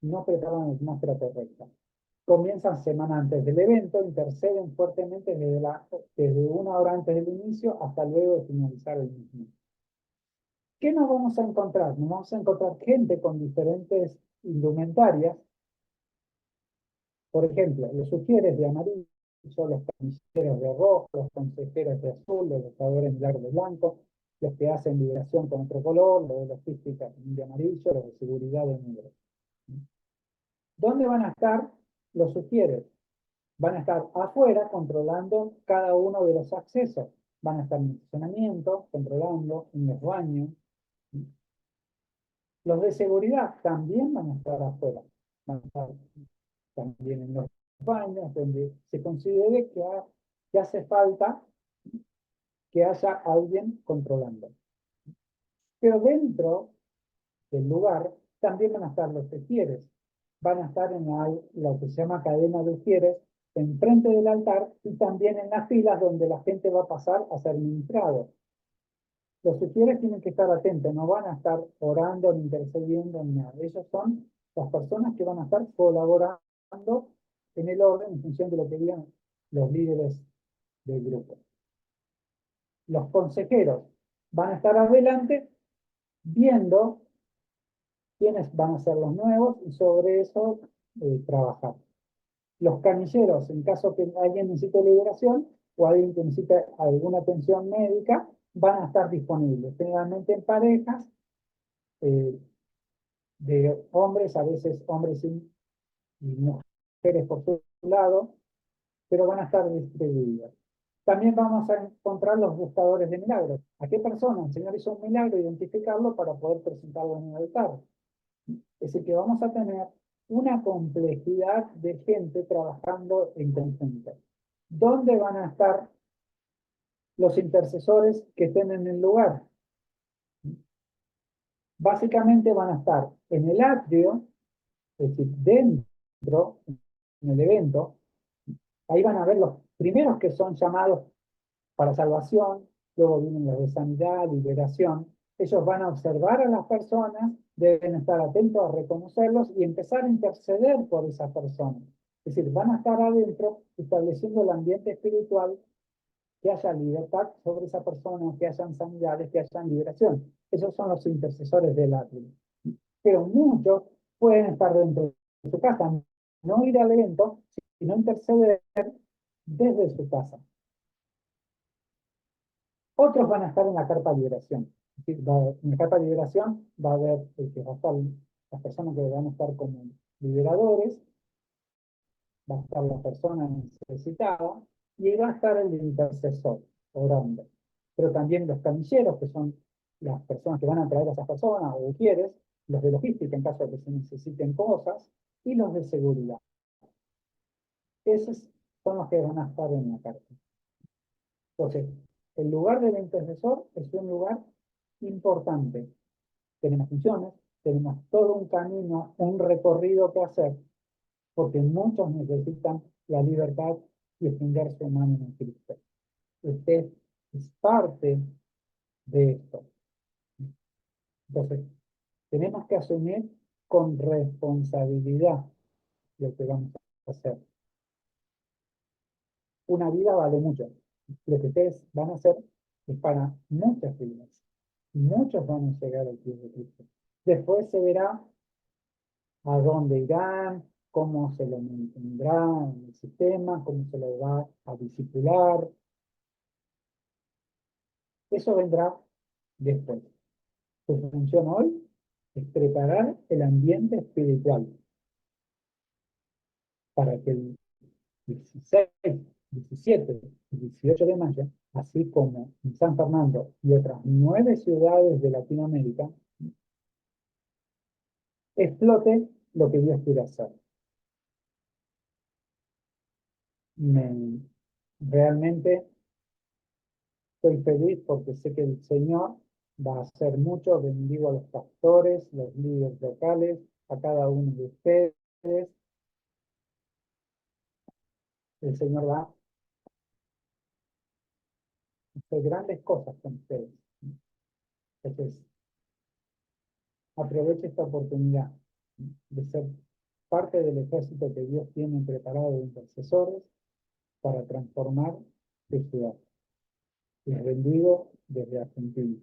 no preparan la atmósfera correcta. Comienzan semana antes del evento, interceden fuertemente desde una hora antes del inicio hasta luego de finalizar el mismo. ¿Qué nos vamos a encontrar? Nos vamos a encontrar gente con diferentes indumentarias. Por ejemplo, los sugieres de amarillo, los camiseros de rojo, los consejeros de azul, los buscadores de blanco, los que hacen liberación con otro color, los de logística de amarillo, los de seguridad de negro. ¿Dónde van a estar los sugieres? Van a estar afuera controlando cada uno de los accesos. Van a estar en el estacionamiento, controlando, en los baños. Los de seguridad también van a estar afuera. Van a estar también en los baños, donde se considere que hace falta que haya alguien controlando. Pero dentro del lugar también van a estar los ujieres. Van a estar en lo que se llama cadena de ujieres, enfrente del altar y también en las filas donde la gente va a pasar a ser ministrado. Los ujieres tienen que estar atentos, no van a estar orando ni intercediendo ni nada. Ellos son las personas que van a estar colaborando en el orden en función de lo que digan los líderes del grupo. Los consejeros van a estar adelante viendo quiénes van a ser los nuevos y sobre eso trabajar. Los camilleros, en caso que alguien necesite liberación o alguien que necesite alguna atención médica, van a estar disponibles, generalmente en parejas de hombres, a veces hombres y mujeres por su lado, pero van a estar distribuidas. También vamos a encontrar los buscadores de milagros. ¿A qué persona? El Señor hizo un milagro, identificarlo para poder presentarlo en el altar. Es decir, que vamos a tener una complejidad de gente trabajando en conjunto. ¿Dónde van a estar los intercesores que estén en el lugar? Básicamente van a estar en el atrio, es decir, dentro, en el evento. Ahí van a ver los primeros que son llamados para salvación, luego vienen los de sanidad, liberación. Ellos van a observar a las personas, deben estar atentos a reconocerlos y empezar a interceder por esas personas. Es decir, van a estar adentro estableciendo el ambiente espiritual, que haya libertad sobre esa persona, que hayan sanidades, que hayan liberación. Esos son los intercesores del atrio. Pero muchos pueden estar dentro de su casa, no ir al evento, sino interceder desde su casa. Otros van a estar en la carpa de liberación. Es decir, en la carpa de liberación va a haber que va a estar las personas que van a estar como liberadores, va a estar la persona necesitada y va a estar el intercesor orando. Pero también los camilleros, que son las personas que van a traer a esas personas o quieres, los de logística en caso de que se necesiten cosas, y los de seguridad. Esos son los que van a estar en la carpa. Entonces, el lugar del intercesor es un lugar importante. Tenemos funciones, tenemos todo un camino, un recorrido que hacer, porque muchos necesitan la libertad y extender su mano en Cristo. usted es parte de esto. Entonces, tenemos que asumir con responsabilidad lo que vamos a hacer. Una vida vale mucho. Lo que ustedes van a hacer es para muchas vidas. Muchos van a llegar al pie de Cristo. Después se verá a dónde irán, cómo se lo mantendrá en el sistema, cómo se lo va a discipular. Eso vendrá después. Su función hoy es preparar el ambiente espiritual para que el 16, 17 y 18 de mayo, así como en San Fernando y otras 9 ciudades de Latinoamérica, explote lo que Dios quiere hacer. Realmente estoy feliz porque sé que el Señor va a hacer mucho. Bendigo a los pastores, los líderes locales, a cada uno de ustedes. El Señor va a hacer grandes cosas con ustedes. Entonces, aproveche esta oportunidad de ser parte del ejército que Dios tiene preparado de intercesores para transformar su ciudad. Les bendigo desde Argentina.